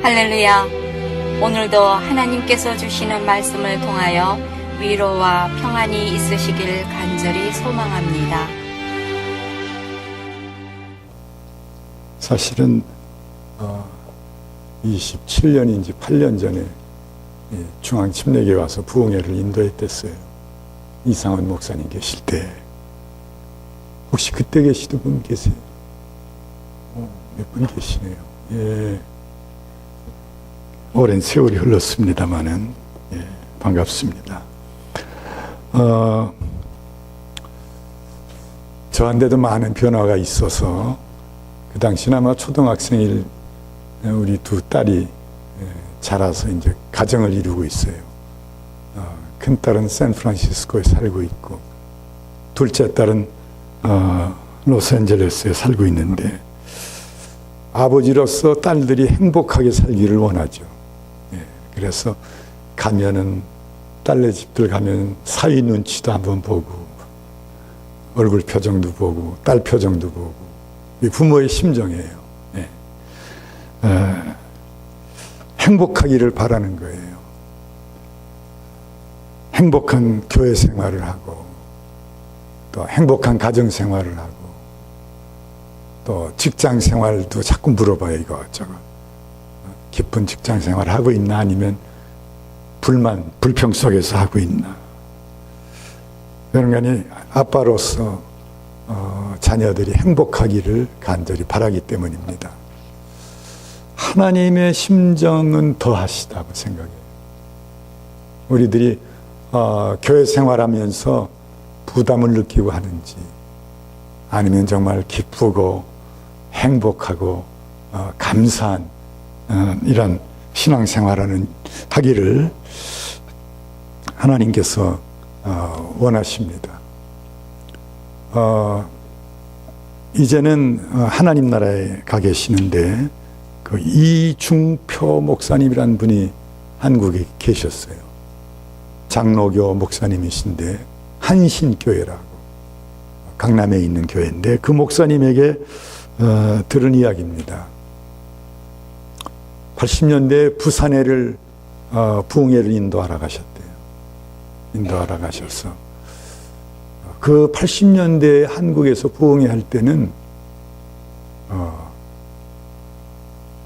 할렐루야. 오늘도 하나님께서 주시는 말씀을 통하여 위로와 평안이 있으시길 간절히 소망합니다. 사실은 27년인지 8년 전에 중앙침례교회 와서 부흥회를 인도했댔어요. 이상원 목사님 계실 때. 혹시 그때 계시던 분 계세요? 몇 분 계시네요. 예. 오랜 세월이 흘렀습니다마는 반갑습니다. 저한테도 많은 변화가 있어서 그 당시는 아마 초등학생일 우리 두 딸이 자라서 이제 가정을 이루고 있어요. 큰 딸은 샌프란시스코에 살고 있고 둘째 딸은 로스앤젤레스에 살고 있는데 아버지로서 딸들이 행복하게 살기를 원하죠. 그래서 가면은 딸네 집들 가면 사위 눈치도 한번 보고 얼굴 표정도 보고 딸 표정도 보고 부모의 심정이에요. 행복하기를 바라는 거예요. 행복한 교회 생활을 하고 또 행복한 가정 생활을 하고 또 직장 생활도 자꾸 물어봐요. 이것저것 기쁜 직장 생활 하고 있나 아니면 불평 속에서 하고 있나. 그러니 아빠로서 자녀들이 행복하기를 간절히 바라기 때문입니다. 하나님의 심정은 더 하시다고 생각해요. 우리들이 교회 생활하면서 부담을 느끼고 하는지 아니면 정말 기쁘고 행복하고 감사한 이런 신앙생활을 하기를 하나님께서 원하십니다. 이제는 하나님 나라에 가 계시는데 그 이중표 목사님이란 분이 한국에 계셨어요. 장로교 목사님이신데 한신교회라고 강남에 있는 교회인데 그 목사님에게 들은 이야기입니다. 80년대 부산회를 부흥회를 인도하러 가셨대요. 인도하러 가셔서 그 80년대 한국에서 부흥회 할 때는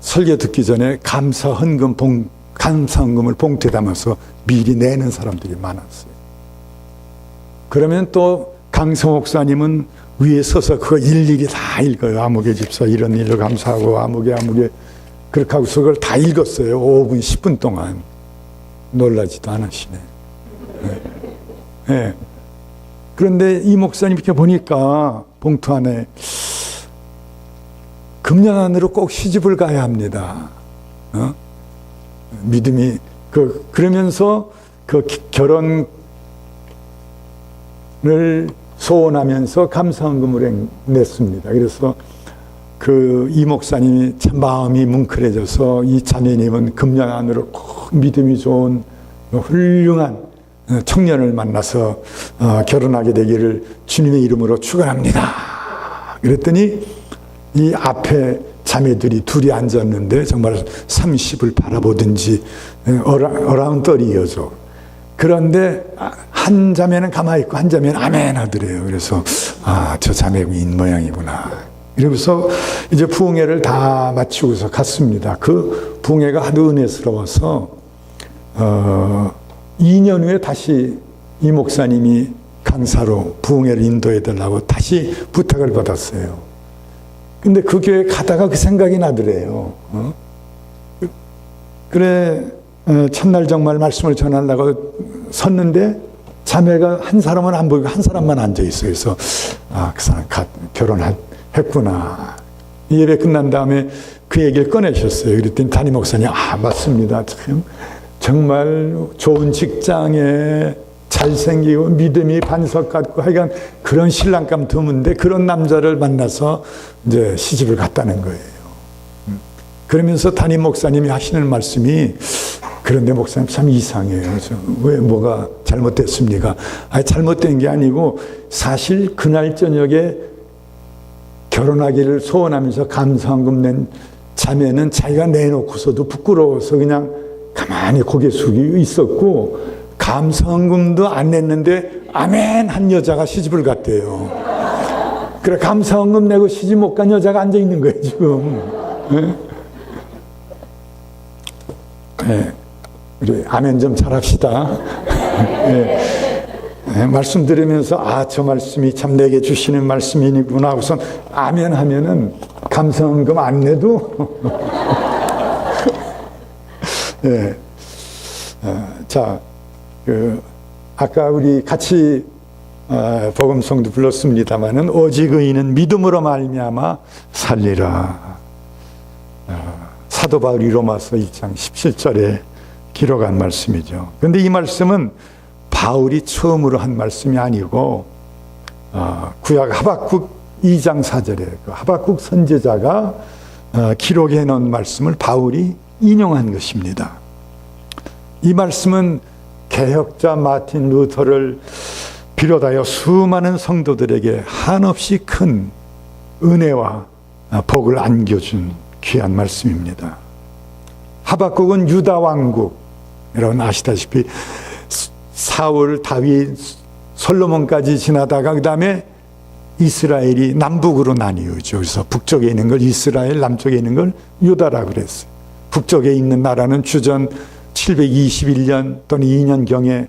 설교 듣기 전에 감사 헌금을 봉투에 담아서 미리 내는 사람들이 많았어요. 그러면 또 강성 목사님은 위에 서서 그거 일일이 다 읽어요. 아무개 집사 이런 일로 감사하고 아무개 그렇게 하고서 그걸 다 읽었어요. 5분 10분 동안. 놀라지도 않으시네. 네. 그런데 이 목사님 이렇게 보니까 봉투 안에 금년 안으로 꼭 시집을 가야 합니다. 믿음이 그러면서 그 결혼을 소원하면서 감사헌금을 냈습니다. 그래서 이 목사님이 참 마음이 뭉클해져서 이 자매님은 금년 안으로 꼭 믿음이 좋은 훌륭한 청년을 만나서 결혼하게 되기를 주님의 이름으로 축원합니다. 그랬더니 이 앞에 자매들이 둘이 앉았는데 정말 30을 바라보든지 어라운떨이 이어져. 그런데 한 자매는 가만히 있고 한 자매는 아멘 하더래요. 그래서 저 자매인 모양이구나. 이러면서 이제 부흥회를 다 마치고서 갔습니다. 그 부흥회가 하도 은혜스러워서 2년 후에 다시 이 목사님이 강사로 부흥회를 인도해달라고 다시 부탁을 받았어요. 근데 그 교회 가다가 그 생각이 나더래요. 그래 첫날 정말 말씀을 전하려고 섰는데 자매가 한 사람은 안 보이고 한 사람만 앉아있어요. 그래서 그 사람 결혼했구나. 예배 끝난 다음에 그 얘기를 꺼내셨어요. 그랬더니 담임 목사님 맞습니다. 참 정말 좋은 직장에 잘생기고 믿음이 반석 같고 하여간 그런 신랑감 드문데 그런 남자를 만나서 이제 시집을 갔다는 거예요. 그러면서 담임 목사님이 하시는 말씀이 그런데 목사님 참 이상해요. 그래서 왜 뭐가 잘못됐습니까? 잘못된 게 아니고 사실 그날 저녁에 결혼하기를 소원하면서 감사헌금 낸 자매는 자기가 내놓고서도 부끄러워서 그냥 가만히 고개 숙이고 있었고, 감사헌금도 안 냈는데 아멘 한 여자가 시집을 갔대요. 그래, 감사헌금 내고 시집 못 간 여자가 앉아 있는 거예요 지금. 네. 우리 아멘 좀 잘합시다. 네. 네. 말씀 들으면서 저 말씀이 참 내게 주시는 말씀이구나 우선 아멘 하면은 감사헌금 안 내도 네. 자, 아까 우리 같이 복음송도 불렀습니다마는 오직 의인은 믿음으로 말미암아 살리라. 사도 바울이 로마서 2장 17절에 기록한 말씀이죠. 그런데 이 말씀은 바울이 처음으로 한 말씀이 아니고 구약 하박국 2장 4절에 그 하박국 선지자가 기록해 놓은 말씀을 바울이 인용한 것입니다. 이 말씀은 개혁자 마틴 루터를 비롯하여 수많은 성도들에게 한없이 큰 은혜와 복을 안겨준 귀한 말씀입니다. 하박국은 유다 왕국, 여러분 아시다시피 사울, 다윗, 솔로몬까지 지나다가 그 다음에 이스라엘이 남북으로 나뉘어져. 그래서 북쪽에 있는 걸 이스라엘, 남쪽에 있는 걸 유다라고 그랬어요. 북쪽에 있는 나라는 주전 721년 또는 2년경에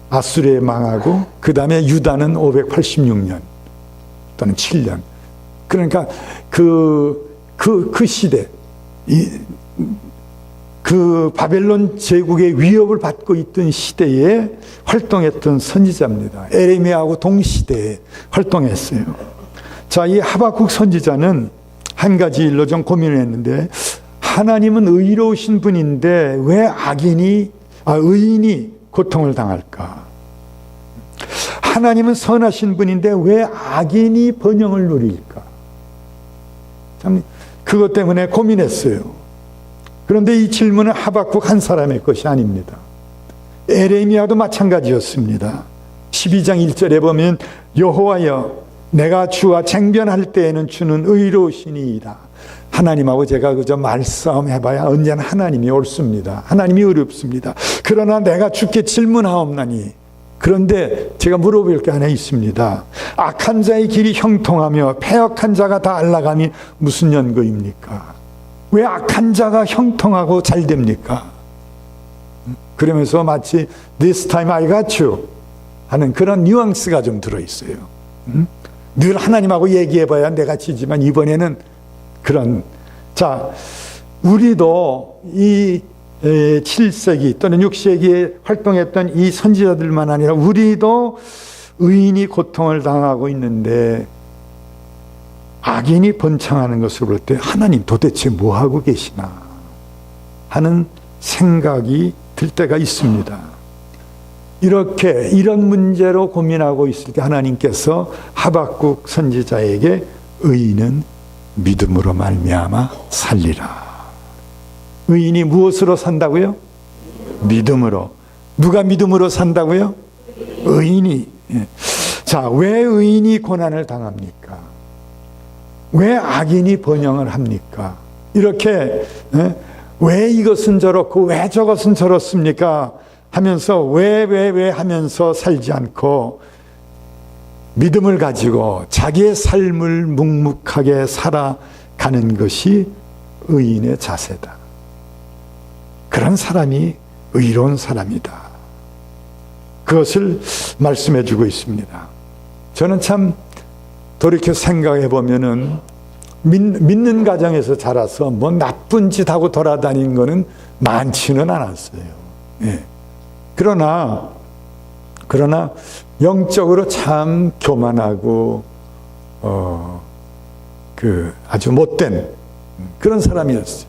아수르에 망하고, 그 다음에 유다는 586년 또는 7년. 그러니까 그 시대, 그 바벨론 제국의 위협을 받고 있던 시대에 활동했던 선지자입니다. 에레미야하고 동시대에 활동했어요. 자, 이 하박국 선지자는 한 가지 일로 좀 고민을 했는데, 하나님은 의로우신 분인데 왜 의인이 고통을 당할까? 하나님은 선하신 분인데 왜 악인이 번영을 누릴까? 참 그것 때문에 고민했어요. 그런데 이 질문은 하박국 한 사람의 것이 아닙니다. 에레미야도 마찬가지였습니다. 12장 1절에 보면 여호와여 내가 주와 쟁변할 때에는 주는 의로우시니이다. 하나님하고 제가 그저 말싸움 해봐야 언제나 하나님이 옳습니다. 하나님이 어렵습니다. 그러나 내가 주께 질문하옵나니, 그런데 제가 물어볼 게 하나 있습니다. 악한 자의 길이 형통하며 패역한 자가 다 안락함이 무슨 연고입니까? 왜 악한 자가 형통하고 잘 됩니까? 그러면서 마치 This time I got you 하는 그런 뉘앙스가 좀 들어있어요. 늘 하나님하고 얘기해봐야 내가 지지만 이번에는 그런. 자, 우리도 이 7세기 또는 6세기에 활동했던 이 선지자들만 아니라 우리도 의인이 고통을 당하고 있는데 악인이 번창하는 것을 볼 때 하나님 도대체 뭐하고 계시나 하는 생각이 들 때가 있습니다. 이런 문제로 고민하고 있을 때 하나님께서 하박국 선지자에게 의인은 믿음으로 말미암아 살리라. 의인이 무엇으로 산다고요? 믿음으로. 누가 믿음으로 산다고요? 의인이. 자, 왜 의인이 고난을 당합니까? 왜 악인이 번영을 합니까? 이렇게 왜 이것은 저렇고 왜 저것은 저렇습니까? 하면서 왜 하면서 살지 않고 믿음을 가지고 자기의 삶을 묵묵하게 살아가는 것이 의인의 자세다. 그런 사람이 의로운 사람이다. 그것을 말씀해 주고 있습니다. 저는 참 돌이켜 생각해 보면은 믿는 가정에서 자라서 뭐 나쁜 짓 하고 돌아다니는 거는 많지는 않았어요. 예. 그러나 영적으로 참 교만하고 아주 못된 그런 사람이었어요.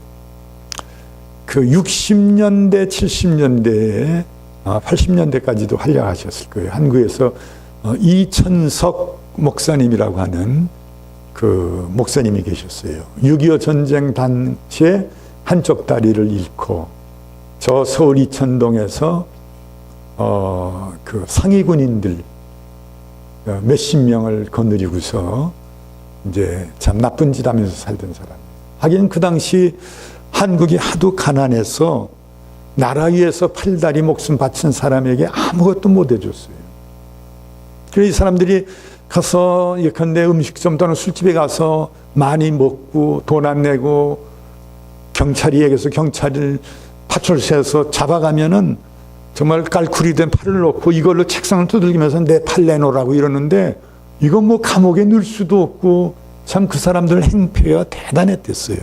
그 60년대, 70년대에 80년대까지도 활약하셨을 거예요. 한국에서 이천석 목사님이라고 하는 그 목사님이 계셨어요. 6.25 전쟁 당시에 한쪽 다리를 잃고 저 서울 이천동에서 그 상위 군인들 몇십 명을 거느리고서 이제 참 나쁜 짓 하면서 살던 사람. 하긴 그 당시 한국이 하도 가난해서 나라 위해서 팔다리 목숨 바친 사람에게 아무것도 못 해줬어요. 그래서 이 사람들이 가서 예컨대 음식점 또는 술집에 가서 많이 먹고 돈 안 내고 경찰이 얘기해서 경찰을 파출소에서 잡아가면은 정말 깔쿨이 된 팔을 놓고 이걸로 책상을 두들기면서 내 팔 내놓으라고 이러는데 이건 뭐 감옥에 넣을 수도 없고 참 그 사람들 행패가 대단했댔어요.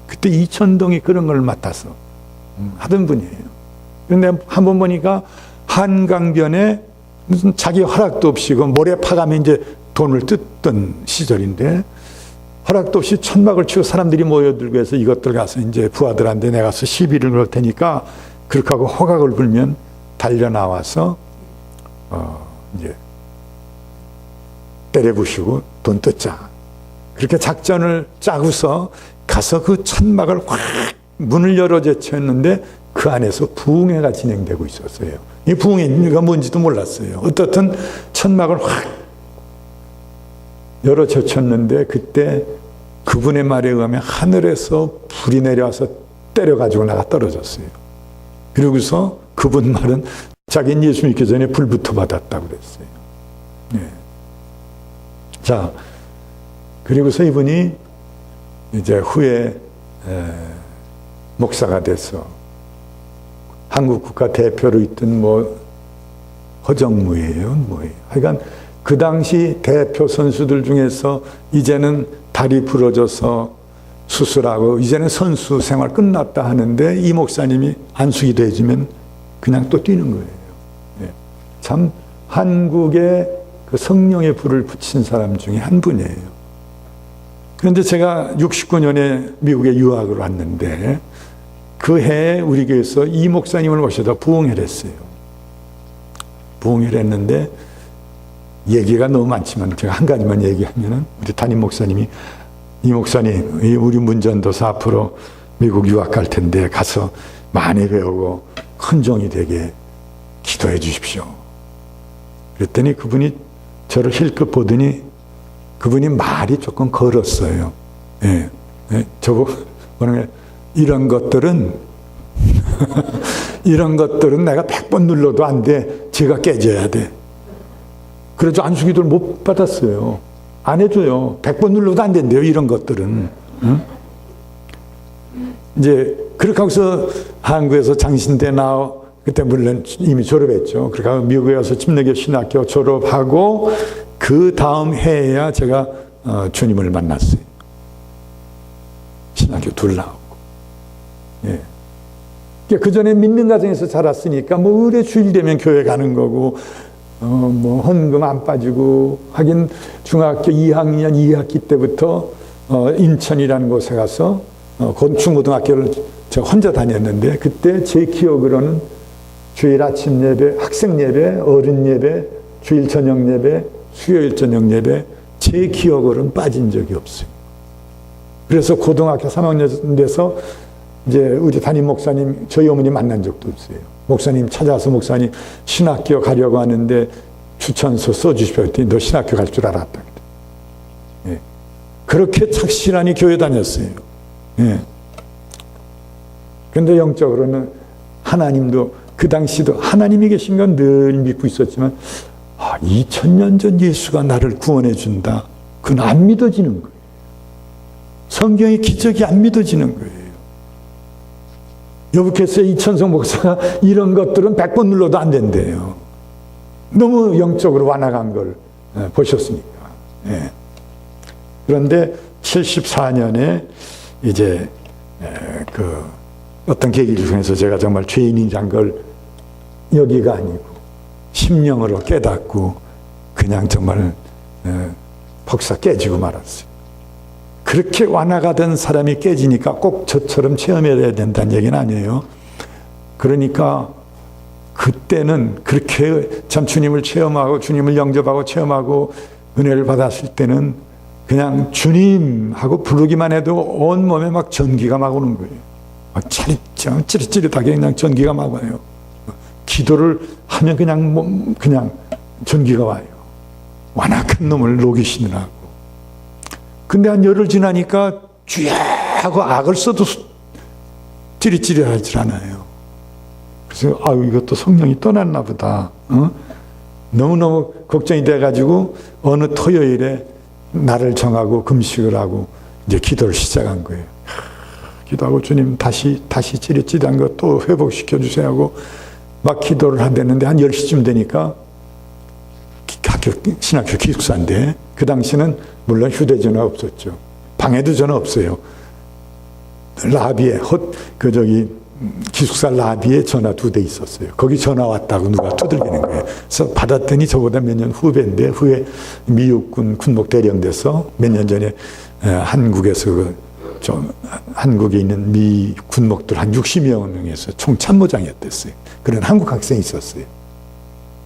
그때 이천동이 그런 걸 맡아서 하던 분이에요. 그런데 한번 보니까 한강변에 무슨 자기 허락도 없이 그 모래 파가면 이제 돈을 뜯던 시절인데 허락도 없이 천막을 치고 사람들이 모여들고 해서 이것들 가서 이제 부하들한테 내가 가서 시비를 걸 테니까 그렇게 하고 호각을 불면 달려 나와서 이제 때려부시고 돈 뜯자. 그렇게 작전을 짜고서 가서 그 천막을 확 문을 열어 제쳤는데 그 안에서 부흥회가 진행되고 있었어요. 이 부흥회가 뭔지도 몰랐어요. 어떻든 천막을 확 열어 제쳤는데 그때 그분의 말에 의하면 하늘에서 불이 내려와서 때려가지고 나가 떨어졌어요. 그러고서 그분 말은 자기는 예수 믿기 전에 불부터 받았다고 그랬어요. 네. 자, 그리고서 이분이 이제 후에 목사가 돼서 한국 국가 대표로 있던 뭐 허정무예요, 뭐예요. 하여간 그 당시 대표 선수들 중에서 이제는 다리 부러져서 수술하고 이제는 선수 생활 끝났다 하는데 이 목사님이 안수기도 해주면 그냥 또 뛰는 거예요. 네. 참 한국에 그 성령의 불을 붙인 사람 중에 한 분이에요. 그런데 제가 69년에 미국에 유학을 왔는데 그 해에 우리 교회에서 이 목사님을 모셔다 부흥회를 했어요. 부흥회를 했는데 얘기가 너무 많지만 제가 한 가지만 얘기하면은 우리 담임 목사님이 이 목사님, 우리 문전도사 앞으로 미국 유학할 텐데 가서 많이 배우고 큰 종이 되게 기도해 주십시오. 그랬더니 그분이 저를 힐끗 보더니 그분이 말이 조금 걸었어요. 예. 예. 저보고 뭐냐면 이런 것들은 이런 것들은 내가 100번 눌러도 안 돼. 제가 깨져야 돼. 그래서 안수기도를 못 받았어요. 안 해줘요. 100번 눌러도 안 된대요. 이런 것들은. 응? 이제 그렇게 하고서 한국에서 장신대 나와 그때 물론 이미 졸업했죠. 그렇게 하고 미국에 가서 침례교 신학교 졸업하고 그 다음 해에야 제가 주님을 만났어요. 신학교 둘 나오고. 예. 그 전에 믿는 가정에서 자랐으니까 뭐 의뢰 주일 되면 교회 가는 거고 뭐 헌금 안 빠지고 하긴 중학교 2학년 2학기 때부터 인천이라는 곳에 가서 중고등학교를 저 혼자 다녔는데 그때 제 기억으로는 주일 아침 예배, 학생 예배, 어른 예배, 주일 저녁 예배, 수요일 저녁 예배 제 기억으로는 빠진 적이 없어요. 그래서 고등학교 3학년 돼서 이제 우리 담임 목사님 저희 어머니 만난 적도 없어요. 목사님 찾아서 목사님 신학교 가려고 하는데 추천서 써주십시오 했더니 너 신학교 갈 줄 알았다. 예. 그렇게 착실하니 교회 다녔어요. 예. 그런데 영적으로는 하나님도 그 당시도 하나님이 계신 건 늘 믿고 있었지만 2000년 전 예수가 나를 구원해 준다. 그건 안 믿어지는 거예요. 성경의 기적이 안 믿어지는 거예요. 여보께서 이천성 목사가 이런 것들은 100번 눌러도 안 된대요. 너무 영적으로 완화한 걸 보셨으니까. 예. 그런데 74년에 이제 그 어떤 계기를 통해서 제가 정말 죄인이란 걸 여기가 아니고 심령으로 깨닫고 그냥 정말 벅사 깨지고 말았어요. 그렇게 완화가 된 사람이 깨지니까 꼭 저처럼 체험해야 된다는 얘기는 아니에요. 그러니까 그때는 그렇게 참 주님을 체험하고 주님을 영접하고 체험하고 은혜를 받았을 때는 그냥 주님 하고 부르기만 해도 온 몸에 막 전기가 막 오는 거예요. 막 찌릿찌릿하게 그냥 전기가 막 와요. 기도를 하면 그냥 전기가 와요. 완악한 놈을 녹이시느라고. 근데 한 열흘 지나니까 주야 하고 악을 써도 찌릿찌릿하지 않아요. 그래서 이것도 성령이 떠났나 보다. 너무너무 걱정이 돼가지고 어느 토요일에 날을 정하고 금식을 하고 이제 기도를 시작한 거예요. 기도하고 주님 다시 찌릿찌릿한 거 또 회복시켜 주세요 하고 막 기도를 하는데 한 10시쯤 되니까 신학교 기숙사인데 그 당시는 물론 휴대전화 없었죠. 방에도 전화 없어요. 라비에 기숙사 라비에 전화 2대 있었어요. 거기 전화 왔다고 누가 두들기는 거예요. 그래서 받았더니 저보다 몇 년 후배인데 후에 미육군 군목 대령돼서 몇 년 전에 한국에서 한국에 있는 미 군목들 한 60여 명에서 총 참모장이었댔어요. 그런 한국 학생이 있었어요.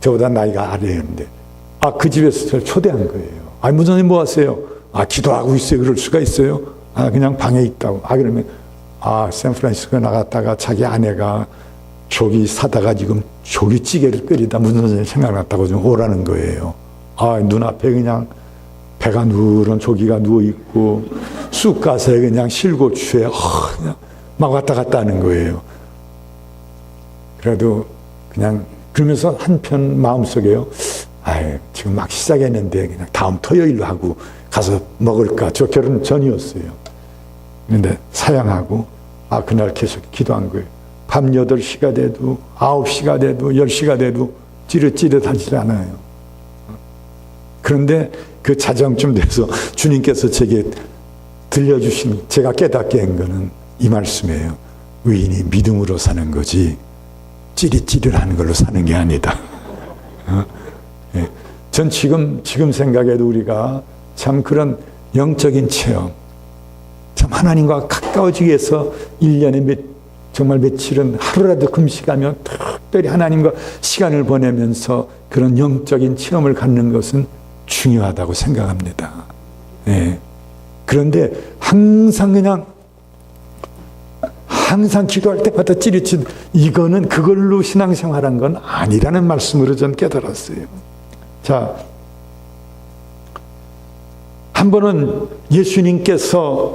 저보다 나이가 아래였는데 그 집에서 저를 초대한 거예요. 무전님 뭐 하세요? 기도하고 있어요. 그럴 수가 있어요? 그냥 방에 있다고. 그러면 샌프란시스코 나갔다가 자기 아내가 조기 사다가 지금 조기찌개를 끓이다 문선생님 생각났다고 좀 오라는 거예요. 눈앞에 그냥 배가 누런 조기가 누워있고 쑥갓에 그냥 실고추에 그냥 막 왔다 갔다 하는 거예요. 그래도 그냥 그러면서 한편 마음속에요. 지금 막 시작했는데 그냥 다음 토요일로 하고 가서 먹을까. 저 결혼 전이었어요. 그런데 사양하고 그날 계속 기도한 거예요. 밤 8시가 돼도 9시가 돼도 10시가 돼도 찌릿찌릿하지 않아요. 그런데 그 자정쯤 돼서 주님께서 제게 들려주신 제가 깨닫게 한 거는 이 말씀이에요. 의인이 믿음으로 사는 거지 찌릿찌릿하는 걸로 사는 게 아니다. 전 지금 생각해도 우리가 참 그런 영적인 체험, 참 하나님과 가까워지기 위해서 1년에 정말 며칠은 하루라도 금식하며 특별히 하나님과 시간을 보내면서 그런 영적인 체험을 갖는 것은 중요하다고 생각합니다. 그런데 항상 기도할 때마다 찌릿찌릿 이거는 그걸로 신앙생활한 건 아니라는 말씀으로 전 깨달았어요. 자, 한 번은 예수님께서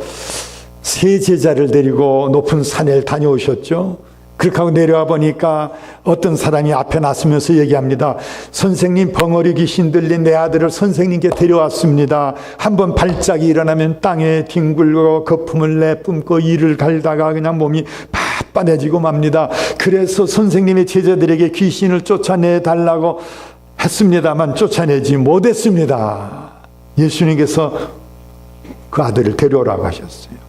세 제자를 데리고 높은 산에 다녀오셨죠. 그렇게 하고 내려와 보니까 어떤 사람이 앞에 나서면서 얘기합니다. 선생님, 벙어리 귀신 들린 내 아들을 선생님께 데려왔습니다. 한번 발작이 일어나면 땅에 뒹굴고 거품을 내뿜고 이를 갈다가 그냥 몸이 바빠내지고 맙니다. 그래서 선생님의 제자들에게 귀신을 쫓아내달라고 했습니다만 쫓아내지 못했습니다. 예수님께서 그 아들을 데려오라고 하셨어요.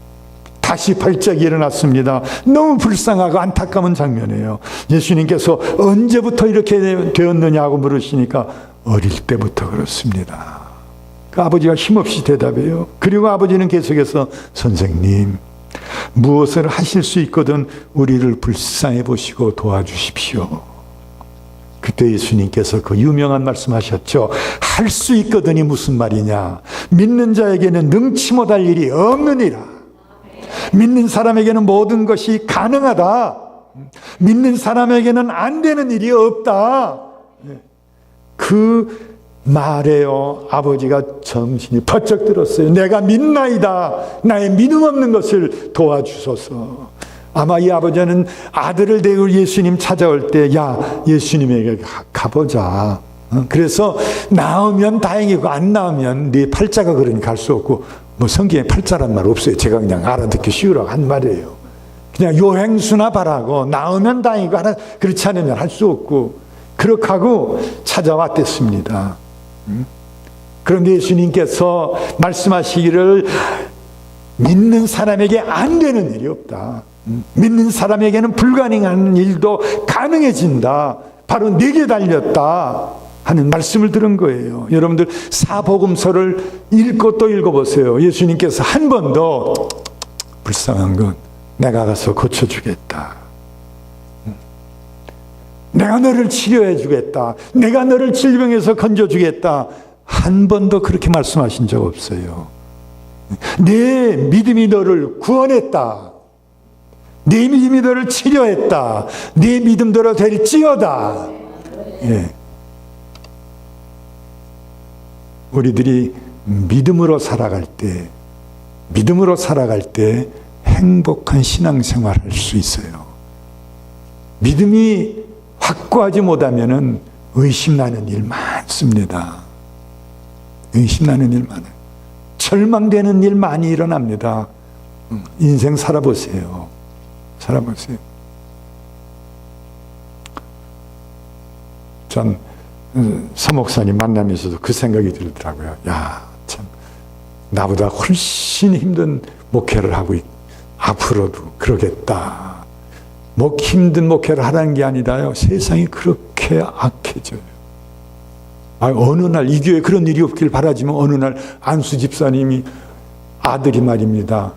다시 발작이 일어났습니다. 너무 불쌍하고 안타까운 장면이에요. 예수님께서 언제부터 이렇게 되었느냐고 물으시니까 어릴 때부터 그렇습니다. 그 아버지가 힘없이 대답해요. 그리고 아버지는 계속해서 선생님, 무엇을 하실 수 있거든 우리를 불쌍히 보시고 도와주십시오. 그때 예수님께서 그 유명한 말씀하셨죠. 할 수 있거든이 무슨 말이냐. 믿는 자에게는 능치 못할 일이 없느니라. 믿는 사람에게는 모든 것이 가능하다. 믿는 사람에게는 안 되는 일이 없다. 그 말에요, 아버지가 정신이 번쩍 들었어요. 내가 믿나이다. 나의 믿음 없는 것을 도와주소서. 아마 이 아버지는 아들을 데리고 예수님 찾아올 때, 야, 예수님에게 가보자. 그래서 나오면 다행이고 안 나오면 네 팔자가 그러니 갈 수 없고, 뭐 성경에 팔자란 말 없어요. 제가 그냥 알아듣기 쉬우라고 한 말이에요. 그냥 요행수나 바라고 나오면 다행이고 그렇지 않으면 할 수 없고 그렇게 하고 찾아왔댔습니다. 그런데 예수님께서 말씀하시기를 믿는 사람에게 안 되는 일이 없다. 믿는 사람에게는 불가능한 일도 가능해진다. 바로 내게 달렸다 하는 말씀을 들은 거예요. 여러분들 사복음서를 읽고 또 읽어보세요. 예수님께서 한 번 더 불쌍한 건 내가 가서 고쳐주겠다. 내가 너를 치료해 주겠다. 내가 너를 질병에서 건져주겠다. 한 번도 그렇게 말씀하신 적 없어요. 내 믿음이 너를 구원했다. 내 믿음이 너를 치료했다. 내 믿음대로 될지어다. 예. 우리들이 믿음으로 살아갈 때 행복한 신앙생활을 할 수 있어요. 믿음이 확고하지 못하면은 의심나는 일 많습니다. 의심나는 일 많아요. 절망되는 일 많이 일어납니다. 인생 살아보세요. 살아보세요. 전 서목사님 만나면서도 그 생각이 들더라고요. 야, 참 나보다 훨씬 힘든 목회를 하고 앞으로도 그러겠다. 힘든 목회를 하라는 게 아니라요. 세상이 그렇게 악해져요. 어느 날 이 교회에 그런 일이 없길 바라지만 어느 날 안수 집사님이 아들이 말입니다.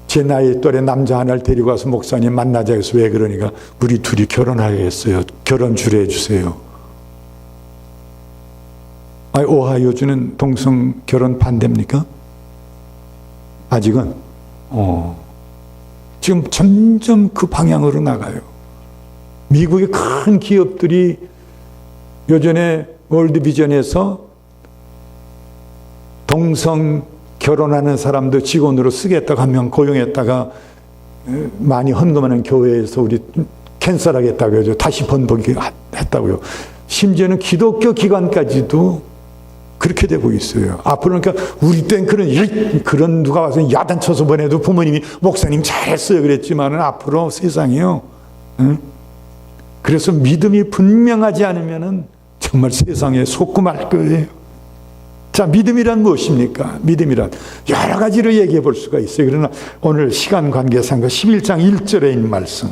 제 나이 또래 남자 하나를 데리고 와서 목사님 만나자 해서 왜 그러니까 우리 둘이 결혼하겠어요. 결혼 주례해 주세요. 오하이오주는 동성 결혼 반대입니까? 아직은? 지금 점점 그 방향으로 나가요. 미국의 큰 기업들이 요전에 월드비전에서 동성 결혼하는 사람도 직원으로 쓰겠다고 한 명 고용했다가 많이 헌금하는 교회에서 우리 캔슬하겠다고 해서 다시 번복했다고요. 심지어는 기독교 기관까지도 그렇게 되고 있어요. 앞으로 그러니까 우리 땐 그런 누가 와서 야단쳐서 보내도 부모님이 목사님 잘했어요 그랬지만은 앞으로 세상이요. 그래서 믿음이 분명하지 않으면은 정말 세상에 속고 말 거예요. 자, 믿음이란 무엇입니까? 믿음이란 여러 가지로 얘기해 볼 수가 있어요. 그러나 오늘 시간 관계상 11장 1절에 있는 말씀,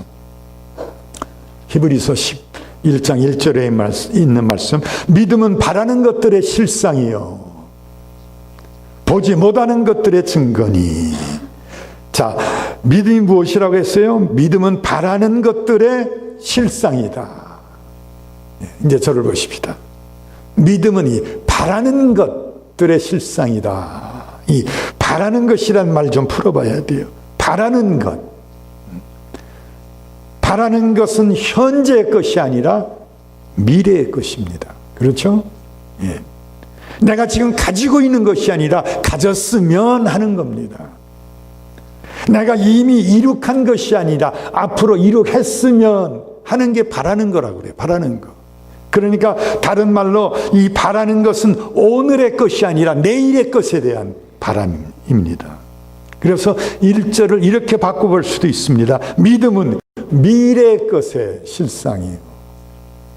히브리서 11장 1절에 있는 말씀, 믿음은 바라는 것들의 실상이요 보지 못하는 것들의 증거니. 자, 믿음이 무엇이라고 했어요? 믿음은 바라는 것들의 실상이다. 이제 저를 보십시다. 믿음은 이 바라는 것들의 실상이다. 이 바라는 것이란 말 좀 풀어봐야 돼요. 바라는 것. 바라는 것은 현재의 것이 아니라 미래의 것입니다. 그렇죠? 예. 내가 지금 가지고 있는 것이 아니라 가졌으면 하는 겁니다. 내가 이미 이룩한 것이 아니라 앞으로 이룩했으면 하는 게 바라는 거라고 그래요. 바라는 거. 그러니까 다른 말로 이 바라는 것은 오늘의 것이 아니라 내일의 것에 대한 바람입니다. 그래서 1절을 이렇게 바꿔볼 수도 있습니다. 믿음은 미래의 것의 실상이에요.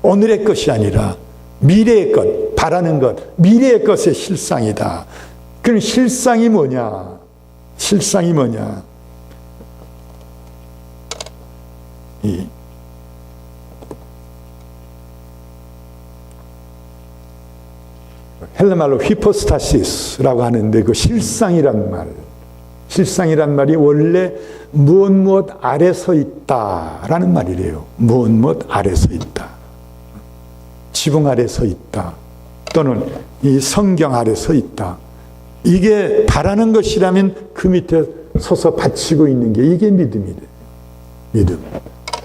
오늘의 것이 아니라 미래의 것, 바라는 것, 미래의 것의 실상이다. 그럼 실상이 뭐냐? 실상이 뭐냐? 헬라말로 히포스타시스라고 하는데 그 실상이란 말이 원래 무엇 아래 서 있다라는 말이래요. 무엇 아래 서 있다. 지붕 아래 서 있다. 또는 이 성경 아래 서 있다. 이게 바라는 것이라면 그 밑에 서서 바치고 있는 게 이게 믿음이래. 믿음.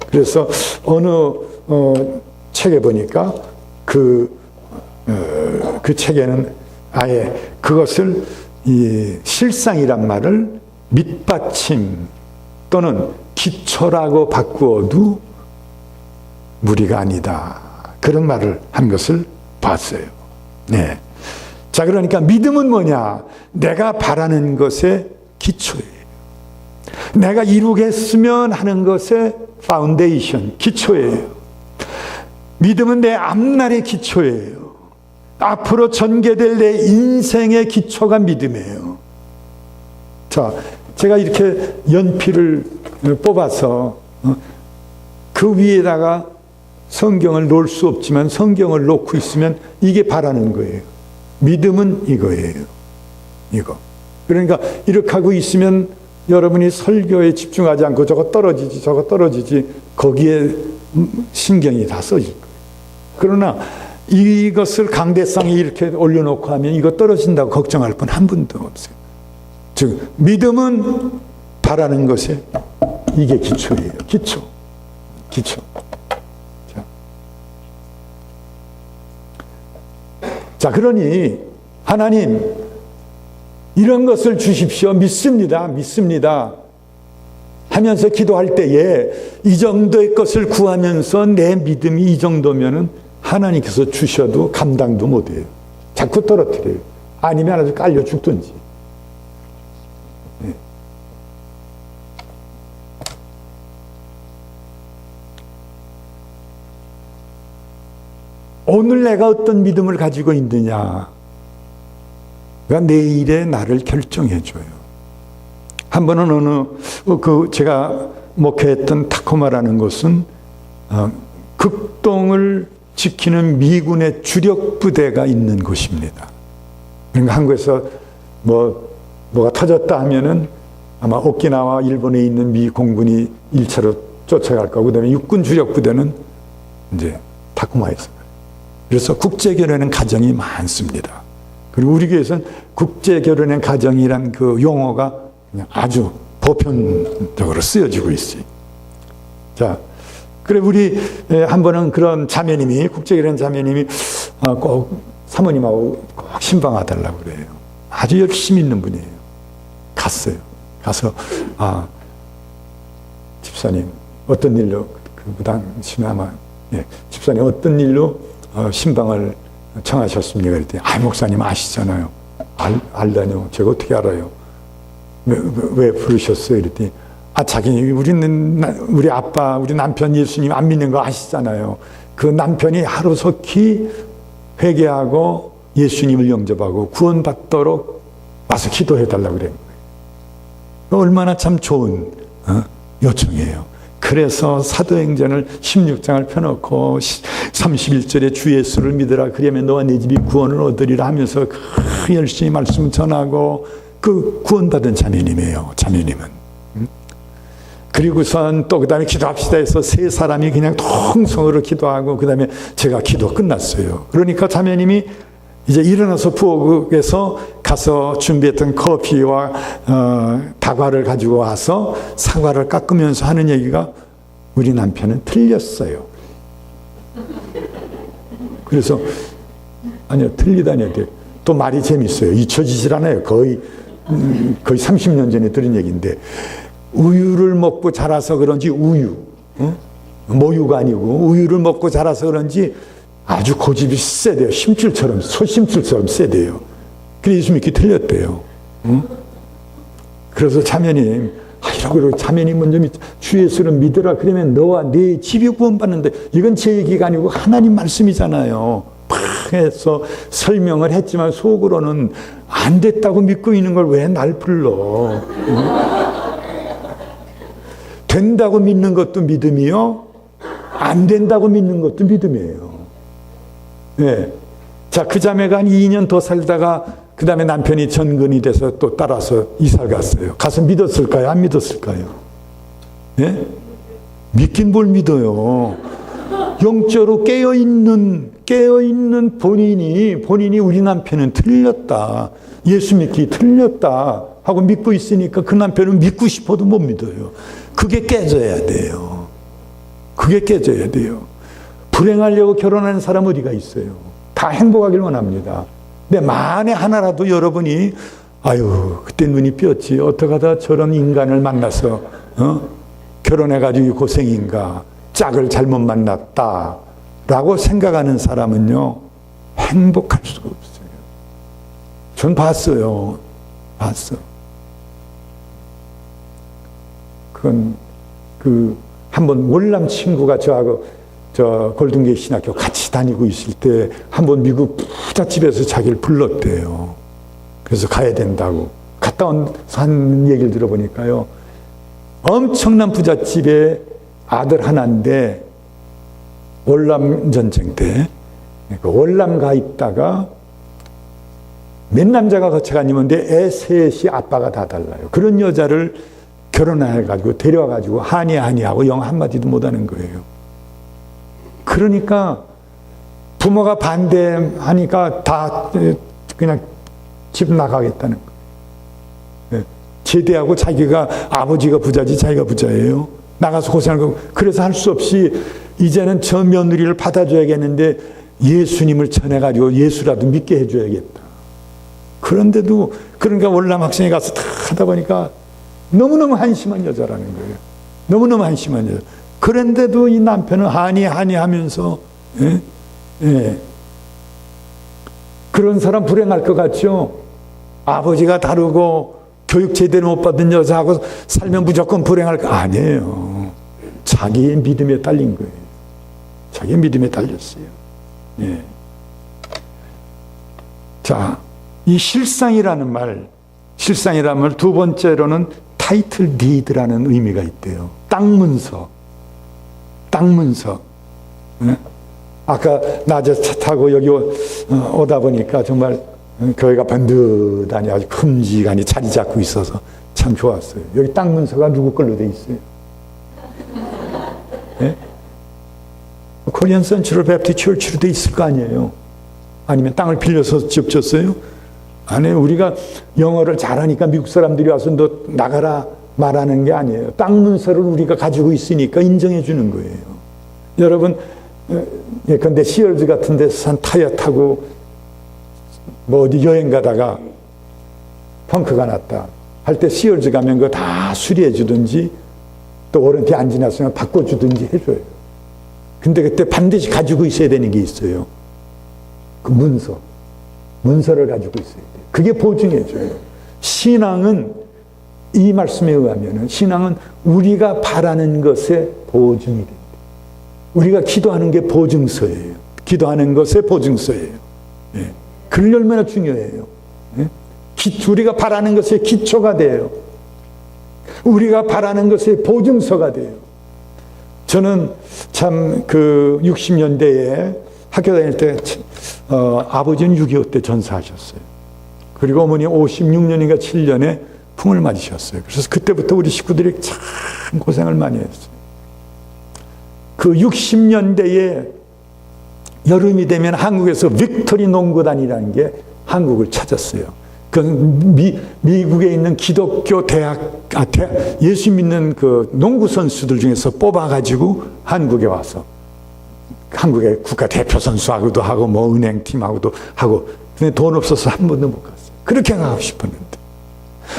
그래서 어느 책에 보니까 그 책에는 아예 그것을 이 실상이란 말을 밑받침 또는 기초라고 바꾸어도 무리가 아니다. 그런 말을 한 것을 봤어요. 네. 자, 그러니까 믿음은 뭐냐? 내가 바라는 것의 기초예요. 내가 이루겠으면 하는 것의 파운데이션, 기초예요. 믿음은 내 앞날의 기초예요. 앞으로 전개될 내 인생의 기초가 믿음이에요. 자, 제가 이렇게 연필을 뽑아서 그 위에다가 성경을 놓을 수 없지만 성경을 놓고 있으면 이게 바라는 거예요. 믿음은 이거예요. 이거. 그러니까 이렇게 하고 있으면 여러분이 설교에 집중하지 않고 저거 떨어지지 거기에 신경이 다 써질 거예요. 그러나 이것을 강대상에 이렇게 올려놓고 하면 이거 떨어진다고 걱정할 분 한 분도 없어요. 즉 믿음은 바라는 것에 이게 기초예요. 기초. 자, 그러니 하나님 이런 것을 주십시오. 믿습니다. 하면서 기도할 때에 이 정도의 것을 구하면서 내 믿음이 이 정도면은 하나님께서 주셔도 감당도 못해요. 자꾸 떨어뜨려요. 아니면 아주 깔려 죽든지. 네. 오늘 내가 어떤 믿음을 가지고 있느냐가 내일의 나를 결정해줘요. 한 번은 제가 목회했던 타코마라는 곳은 극동을 지키는 미군의 주력 부대가 있는 곳입니다. 그러니까 한국에서 뭐가 터졌다 하면은 아마 오키나와 일본에 있는 미 공군이 1차로 쫓아갈 거고, 그 다음에 육군 주력 부대는 이제 타코마에 있어요. 그래서 국제결혼의 가정이 많습니다. 그리고 우리 교회에서는 국제결혼의 가정이란 그 용어가 그냥 아주 보편적으로 쓰여지고 있어요. 자, 그래 우리 한 번은 그런 자매님이, 국제결혼 자매님이 꼭 사모님하고 꼭 신방해달라고 그래요. 아주 열심히 있는 분이에요. 갔어요. 가서 집사님 어떤 일로, 그 당시에 아마 집사님 어떤 일로 신방을 청하셨습니까? 그랬더니 목사님 아시잖아요. 알다뇨. 제가 어떻게 알아요? 왜 부르셨어요? 그랬더니 우리 아빠, 우리 남편 예수님 안 믿는 거 아시잖아요. 그 남편이 하루속히 회개하고 예수님을 영접하고 구원받도록 와서 기도해달라고 그래요. 얼마나 참 좋은 요청이에요. 그래서 사도행전을 16장을 펴놓고 31절에 주 예수를 믿으라 그러면 너와 네 집이 구원을 얻으리라 하면서 열심히 말씀 전하고 그 구원받은 자매님이에요. 자매님은. 그리고선 또 그 다음에 기도합시다 해서 세 사람이 그냥 통성으로 기도하고 그 다음에 제가 기도 끝났어요. 그러니까 자매님이 이제 일어나서 부엌에서 가서 준비했던 커피와 다과를 가지고 와서 사과를 깎으면서 하는 얘기가 우리 남편은 틀렸어요. 그래서 아니요, 틀리다니. 또 말이 재밌어요. 잊혀지질 않아요. 거의 30년 전에 들은 얘기인데, 우유를 먹고 자라서 그런지 모유가 아니고 우유를 먹고 자라서 그런지 아주 고집이 세대요. 심줄처럼, 소심줄처럼 세대요. 그래서 예수 믿기 틀렸대요. 그래서 자매님, 이러고 자매님 먼저 주 예수를 믿으라 그러면 너와 네 집이 구원받는다. 이건 제 얘기가 아니고 하나님 말씀이잖아요. 팍 해서 설명을 했지만 속으로는 안 됐다고 믿고 있는 걸 왜 날 불러? 된다고 믿는 것도 믿음이요, 안 된다고 믿는 것도 믿음이에요. 네. 자, 그 자매가 한 2년 더 살다가 그 다음에 남편이 전근이 돼서 또 따라서 이사를 갔어요. 가서 믿었을까요? 안 믿었을까요? 네? 믿긴 뭘 믿어요. 영적으로 깨어있는 본인이 우리 남편은 틀렸다, 예수 믿기 틀렸다 하고 믿고 있으니까 그 남편은 믿고 싶어도 못 믿어요. 그게 깨져야 돼요. 그게 깨져야 돼요. 불행하려고 결혼하는 사람 어디가 있어요? 다 행복하길 원합니다. 근데 만에 하나라도 여러분이 그때 눈이 삐었지, 어떻게 하다 저런 인간을 만나서 결혼해가지고 고생인가, 짝을 잘못 만났다 라고 생각하는 사람은요, 행복할 수가 없어요. 전 봤어요. 그건 한번 월남 친구가 저하고 골든게이트 신학교 같이 다니고 있을 때 한번 미국 부잣집에서 자기를 불렀대요. 그래서 가야 된다고. 갔다 와서 한 얘기를 들어보니까요, 엄청난 부잣집에 아들 하나인데 월남 전쟁 때 월남 가 있다가 맨 남자가 거쳐가 아니면 애 셋이 아빠가 다 달라요. 그런 여자를 결혼해가지고 데려와가지고 하니하고 영어 한마디도 못하는 거예요. 그러니까 부모가 반대하니까 다 그냥 집 나가겠다는 거예요. 제대하고 자기가 아버지가 부자지 자기가 부자예요. 나가서 고생하고, 그래서 할 수 없이 이제는 저 며느리를 받아줘야겠는데 예수님을 전해가지고 예수라도 믿게 해줘야겠다. 그런데도 그러니까 월남 학생에 가서 다 하다 보니까 너무너무 한심한 여자라는 거예요. 너무너무 한심한 여자. 그런데도 이 남편은 하니 하면서, 예? 예. 그런 사람 불행할 것 같죠? 아버지가 다르고 교육 제대로 못 받은 여자하고 살면 무조건 불행할 거 아니에요. 자기의 믿음에 딸린 거예요. 자기의 믿음에 딸렸어요. 예. 자, 이 실상이라는 말 두 번째로는 타이틀 디드라는 의미가 있대요. 땅문서. 예? 아까 낮에 차 타고 여기 오다 보니까 정말 교회가 번듯하니 아주 큼직하니 자리 잡고 있어서 참 좋았어요. 여기 땅문서가 누구 걸로 돼 있어요? 예? 코리안 센트럴 베프티스트 처치로 돼 있을 거 아니에요? 아니면 땅을 빌려서 지었어요? 아니, 우리가 영어를 잘하니까 미국 사람들이 와서 너 나가라 말하는 게 아니에요. 땅 문서를 우리가 가지고 있으니까 인정해 주는 거예요. 여러분, 예컨대 시얼즈 같은 데서 산 타이어 타고 뭐 어디 여행 가다가 펑크가 났다 할 때 시얼즈 가면 그거 다 수리해 주든지 또 워런티 안 지났으면 바꿔주든지 해줘요. 근데 그때 반드시 가지고 있어야 되는 게 있어요. 그 문서를 가지고 있어야 돼요. 그게 보증해줘요. 신앙은 이 말씀에 의하면 신앙은 우리가 바라는 것의 보증이 됩니다. 우리가 기도하는 게 보증서예요. 기도하는 것의 보증서예요. 예. 그게 얼마나 중요해요. 예? 우리가 바라는 것의 기초가 돼요. 우리가 바라는 것의 보증서가 돼요. 저는 참 그 60년대에 학교 다닐 때 아버지는 6.25 때 전사하셨어요. 그리고 어머니 56년인가 7년에 풍을 맞으셨어요. 그래서 그때부터 우리 식구들이 참 고생을 많이 했어요. 그 60년대에 여름이 되면 한국에서 빅토리 농구단이라는 게 한국을 찾았어요. 그 미국에 있는 기독교 예수 믿는 그 농구 선수들 중에서 뽑아가지고 한국에 와서 한국의 국가 대표 선수하고도 하고 뭐 은행팀하고도 하고 근데 돈 없어서 한 번도 못 갔어요. 그렇게 가고 싶었는데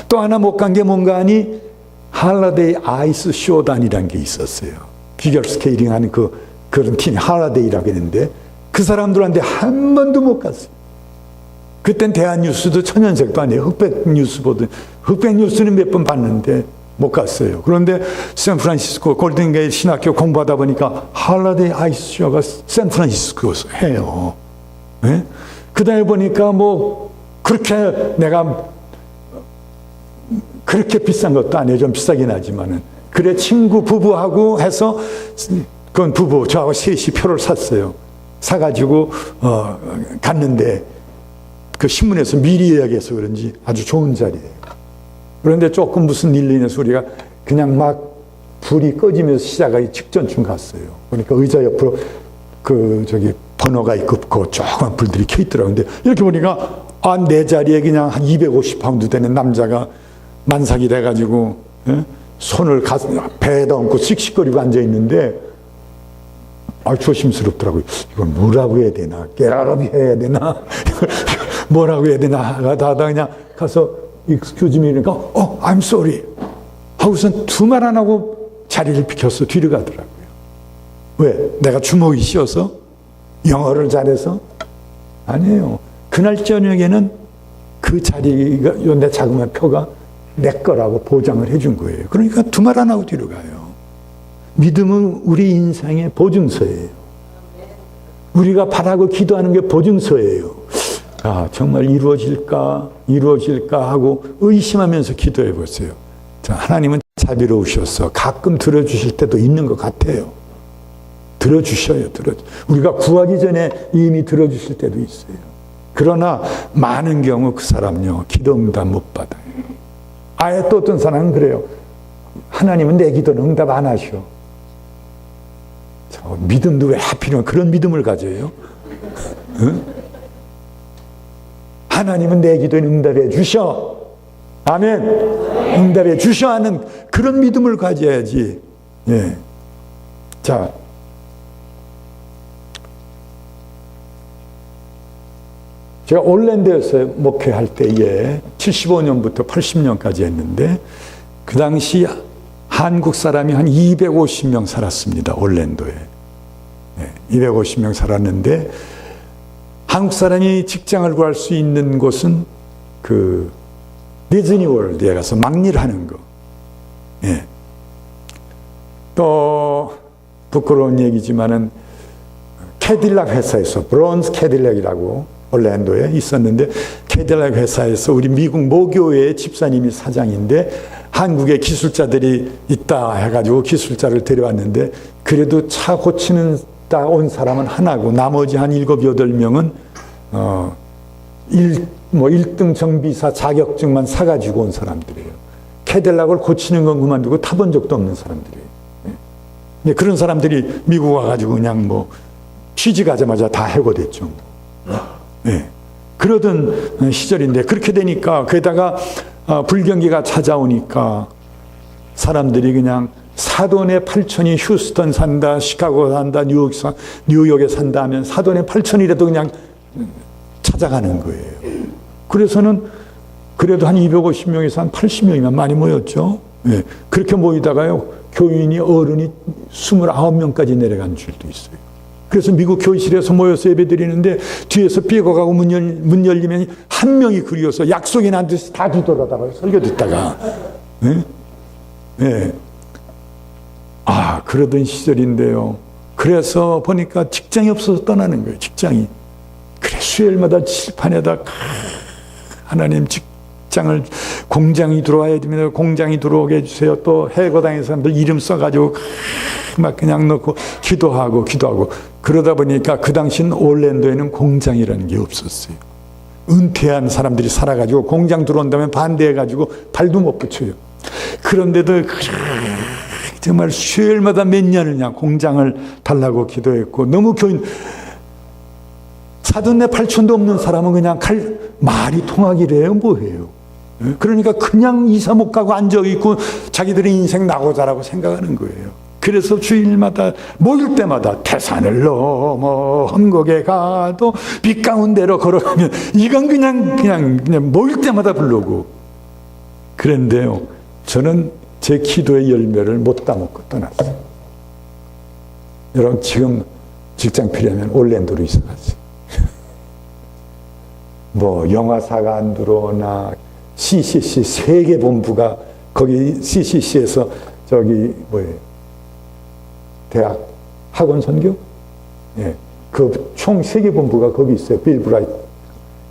또 하나 못 간 게 뭔가 하니 할라데이 아이스 쇼단이라는 게 있었어요. 피겨 스케이팅 하는 그런 팀이 할라데이라고 했는데 그 사람들한테 한 번도 못 갔어요. 그땐 대한뉴스도 천연색도 아니에요. 흑백뉴스 보던 흑백뉴스는 몇 번 봤는데 못 갔어요. 그런데 샌프란시스코 골든게이트 신학교 공부하다 보니까 할라데이 아이스쇼가 샌프란시스코에서 해요. 네? 그 다음에 보니까 뭐 그렇게 내가 그렇게 비싼 것도 아니에요. 좀 비싸긴 하지만은 그래 친구 부부하고 해서 그건 부부 저하고 셋이 표를 샀어요. 사가지고 갔는데 그 신문에서 미리 예약해서 그런지 아주 좋은 자리예요. 그런데 조금 무슨 일로 인해서 우리가 그냥 막 불이 꺼지면서 시작하기 직전쯤 갔어요. 그러니까 의자 옆으로 번호가 있고 그 조그만 불들이 켜 있더라고요. 근데 이렇게 보니까 내 자리에 그냥 한 250파운드 되는 남자가 만삭이 돼가지고 손을 배에다 얹고 씩씩거리고 앉아 있는데 조심스럽더라고요. 이걸 뭐라고 해야 되나? 깨라라비 해야 되나? 뭐라고 해야 되나? 하다 그냥 가서 excuse me 그러니까 I'm sorry 하고선 두 말 안 하고 자리를 비켜서 뒤로 가더라고요. 왜? 내가 주먹이 씌어서? 영어를 잘해서? 아니에요. 그날 저녁에는 그 자리가 내 자그마한 표가 내 거라고 보장을 해준 거예요. 그러니까 두 말 안 하고 뒤로 가요. 믿음은 우리 인생의 보증서예요. 우리가 바라고 기도하는 게 보증서예요. 정말 이루어질까 하고 의심하면서 기도해 보세요. 자, 하나님은 자비로우셔서 가끔 들어주실 때도 있는 것 같아요. 들어주셔요. 우리가 구하기 전에 이미 들어주실 때도 있어요. 그러나 많은 경우 그 사람요 기도 응답 못 받아요. 아예 또 어떤 사람은 그래요. 하나님은 내 기도는 응답 안 하셔. 믿음도 왜 하필이면 그런 믿음을 가져요? 응? 하나님은 내 기도에 응답해 주셔. 아멘. 응답해 주셔 하는 그런 믿음을 가져야지. 예. 자. 제가 올랜도에서 목회할 때에 75년부터 80년까지 했는데 그 당시 한국 사람이 한 250명 살았습니다. 올랜도에. 250명 살았는데 한국 사람이 직장을 구할 수 있는 곳은 그 디즈니월드에 가서 막일 하는 거. 예. 또 부끄러운 얘기지만은 캐딜락 회사에서 브론즈 캐딜락이라고 올랜도에 있었는데 캐딜락 회사에서 우리 미국 모교회 집사님이 사장인데 한국에 기술자들이 있다 해가지고 기술자를 데려왔는데 그래도 차 고치는 다 온 사람은 하나고 나머지 한 7, 8명은 1등 정비사 자격증만 사가지고 온 사람들이에요. 캐딜락을 고치는 건 그만두고 타본 적도 없는 사람들이에요. 네, 그런 사람들이 미국 와가지고 그냥 뭐 취직하자마자 다 해고됐죠. 네. 그러던 시절인데 그렇게 되니까 거기다가 불경기가 찾아오니까 사람들이 그냥 사돈의 8천이 휴스턴 산다, 시카고 산다, 뉴욕에 산다 하면 사돈의 8천이라도 그냥 찾아가는 거예요. 그래서는 그래도 한 250명에서 한 80명이면 많이 모였죠. 네. 그렇게 모이다가요, 교인이 어른이 29명까지 내려간 줄도 있어요. 그래서 미국 교실에서 모여서 예배 드리는데 뒤에서 삐거가고 문 열리면 한 명이 그리워서 약속이 난 듯이 다 뒤돌아다가 설교 듣다가. 네? 네. 그러던 시절인데요. 그래서 보니까 직장이 없어서 떠나는 거예요. 직장이. 그래 수요일마다 칠판에다 하나님 직장을 공장이 들어와야 됩니다. 공장이 들어오게 해주세요. 또 해고당의 사람들 이름 써가지고 막 그냥 넣고 기도하고 그러다 보니까 그 당시는 올랜도에는 공장이라는 게 없었어요. 은퇴한 사람들이 살아가지고 공장 들어온다면 반대해가지고 발도 못 붙여요. 그런데도 정말 수요일마다 몇 년을 그냥 공장을 달라고 기도했고 너무 교인 사돈네 8천도 없는 사람은 그냥 말이 통하기래요. 뭐해요. 그러니까 그냥 이사 못 가고 앉아있고 자기들의 인생 나고 자라고 생각하는 거예요. 그래서 주일마다 모일 때마다 태산을 넘어 험곡에 가도 빛 가운데로 걸어가면 이건 그냥 모일 때마다 부르고 그런데요. 저는 제 기도의 열매를 못 따먹고 떠났어요. 여러분 지금 직장 필요하면 올랜도로 이사가지. 뭐 영화사가 안 들어오나 CCC 세계본부가 거기 CCC에서 저기 뭐예요? 대학 학원 선교? 예. 그 총 세계본부가 거기 있어요. 빌브라이트.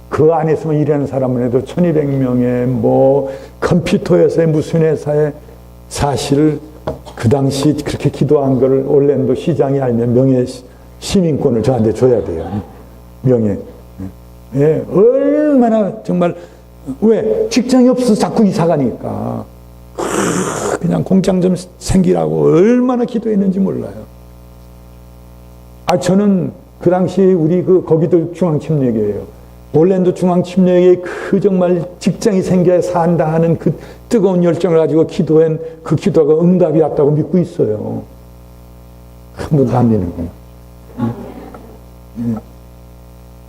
그 안에서만 일하는 사람은 해도 1200명의 뭐 컴퓨터 회사에 무슨 회사에 사실 그 당시 그렇게 기도한 거를 올랜도 시장이 알면 명예 시민권을 저한테 줘야 돼요. 명예. 예. 얼마나 정말 왜 직장이 없어서 자꾸 이사 가니까 그냥 공장 좀 생기라고 얼마나 기도했는지 몰라요. 저는 그 당시 우리 거기도 중앙침례교회예요. 올랜도 중앙침례교회 그 정말 직장이 생겨야 산다 하는 그 뜨거운 열정을 가지고 기도한 그 기도가 응답이 왔다고 믿고 있어요. 한 번도 안 되는구나.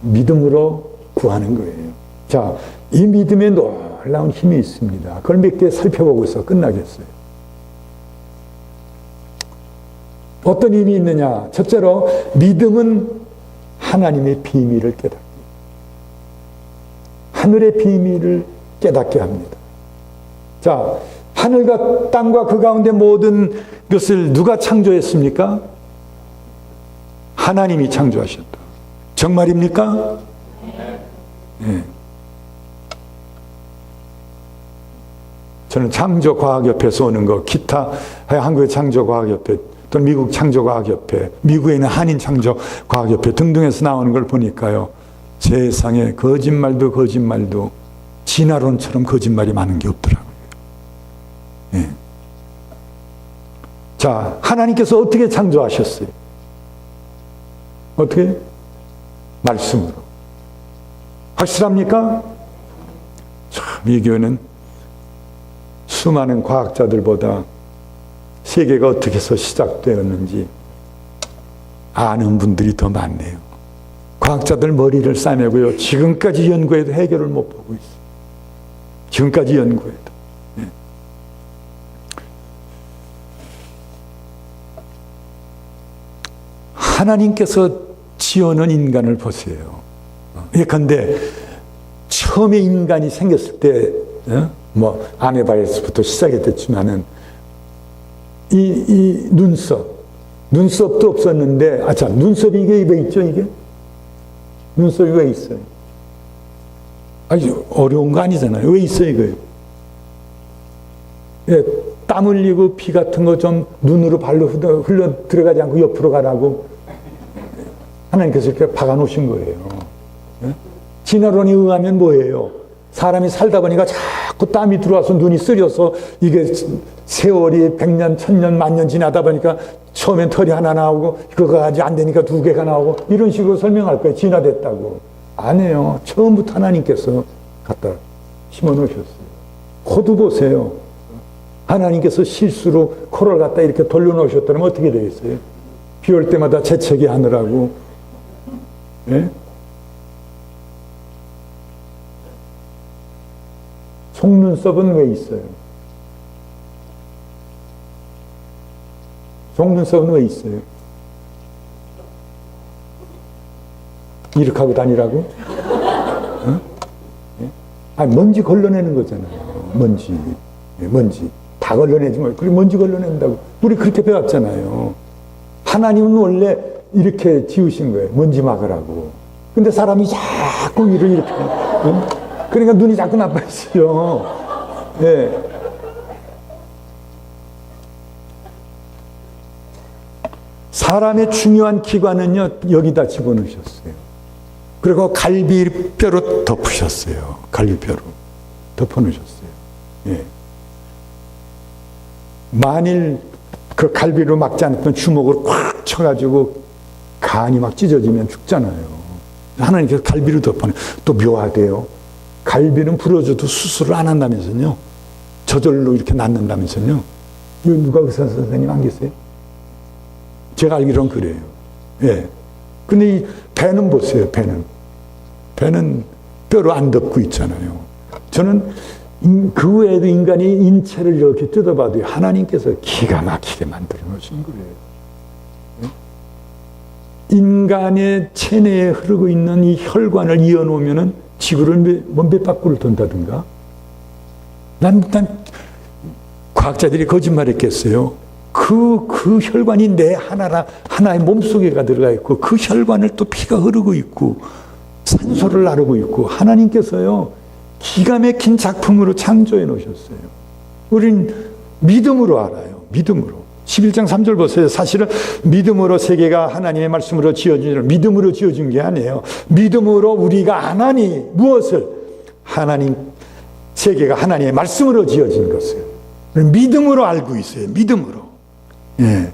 믿음으로 구하는 거예요. 자, 이 믿음에 놀라운 힘이 있습니다. 그걸 몇 개 살펴보고 있어 끝나겠어요. 어떤 힘이 있느냐? 첫째로 믿음은 하나님의 비밀을 깨닫게, 하늘의 비밀을 깨닫게 합니다. 자, 하늘과 땅과 그 가운데 모든 것을 누가 창조했습니까? 하나님이 창조하셨다. 정말입니까? 네. 저는 창조과학협회에서 오는 거, 기타 한국의 창조과학협회 또는 미국 창조과학협회, 미국에 있는 한인창조과학협회 등등에서 나오는 걸 보니까요, 세상에 거짓말도 진화론처럼 거짓말이 많은 게 없더라고요. 네. 자, 하나님께서 어떻게 창조하셨어요? 어떻게? 말씀으로. 확실합니까? 참, 이 교회는 수많은 과학자들보다 세계가 어떻게 해서 시작되었는지 아는 분들이 더 많네요. 과학자들 머리를 싸매고요. 지금까지 연구해도 해결을 못 보고 있어요. 지금까지 연구해도. 네. 하나님께서 지어놓은 인간을 보세요. 예컨대 처음에 인간이 생겼을 때, 뭐 아메바에서부터 시작이 됐지만은 이 눈썹도 없었는데, 눈썹이 이게 왜 있죠, 이게? 눈썹이 왜 있어요? 아주 어려운 거 아니잖아요. 왜 있어요, 이거요? 예, 땀 흘리고 피 같은 거 좀 눈으로 발로 흘러 들어가지 않고 옆으로 가라고 하나님께서 이렇게 박아 놓으신 거예요. 예? 진화론에 의하면 뭐예요? 사람이 살다 보니까 자꾸 땀이 들어와서 눈이 쓰려서 이게 세월이 100년, 1000년, 만년 지나다 보니까 처음엔 털이 하나 나오고 그거가 아직 안 되니까 2개가 나오고 이런 식으로 설명할 거예요. 진화됐다고. 아니에요. 처음부터 하나님께서 갖다 심어 놓으셨어요. 코도 보세요. 하나님께서 실수로 코를 갖다 이렇게 돌려놓으셨다면 어떻게 되겠어요? 비 올 때마다 재채기 하느라고. 예? 속눈썹은 왜 있어요? 속눈썹은 왜 있어요? 이렇게 하고 다니라고? 어? 예? 먼지 걸러내는 거잖아요. 먼지. 다 걸러내지 말고, 그리고 먼지 걸러낸다고. 우리 그렇게 배웠잖아요. 하나님은 원래 이렇게 지으신 거예요. 먼지 막으라고. 근데 사람이 자꾸 일을 이렇게. 응? 그러니까 눈이 자꾸 나빠지죠. 예. 사람의 중요한 기관은요, 여기다 집어넣으셨어요. 그리고 갈비뼈로 덮으셨어요. 갈비뼈로 덮어놓으셨어요. 예. 만일 그 갈비로 막지 않았던 주먹으로 꽉 쳐가지고 간이 막 찢어지면 죽잖아요. 하나님께서 갈비로 덮어놓은. 또 묘하대요. 갈비는 부러져도 수술을 안 한다면서요. 저절로 이렇게 낫는다면서요. 이거 누가 의사 선생님 안 계세요? 제가 알기로는 그래요. 예. 근데 이 배는 보세요, 배는. 배는 뼈로 안 덮고 있잖아요. 저는 그 외에도 인간이 인체를 이렇게 뜯어봐도 하나님께서 기가 막히게 만들어 놓으신 거예요. 예? 인간의 체내에 흐르고 있는 이 혈관을 이어놓으면은 지구를 몇 바퀴를 돈다든가? 난 과학자들이 거짓말했겠어요. 그 혈관이 내 하나의 몸속에가 들어가 있고, 그 혈관을 또 피가 흐르고 있고, 산소를 나르고 있고, 하나님께서요, 기가 막힌 작품으로 창조해 놓으셨어요. 우린 믿음으로 알아요. 믿음으로. 11장 3절 보세요. 사실은 믿음으로 세계가 하나님의 말씀으로 지어진, 믿음으로 지어진 게 아니에요. 믿음으로 우리가 안 하니 무엇을? 세계가 하나님의 말씀으로 지어진 것을. 믿음으로 알고 있어요. 믿음으로. 예.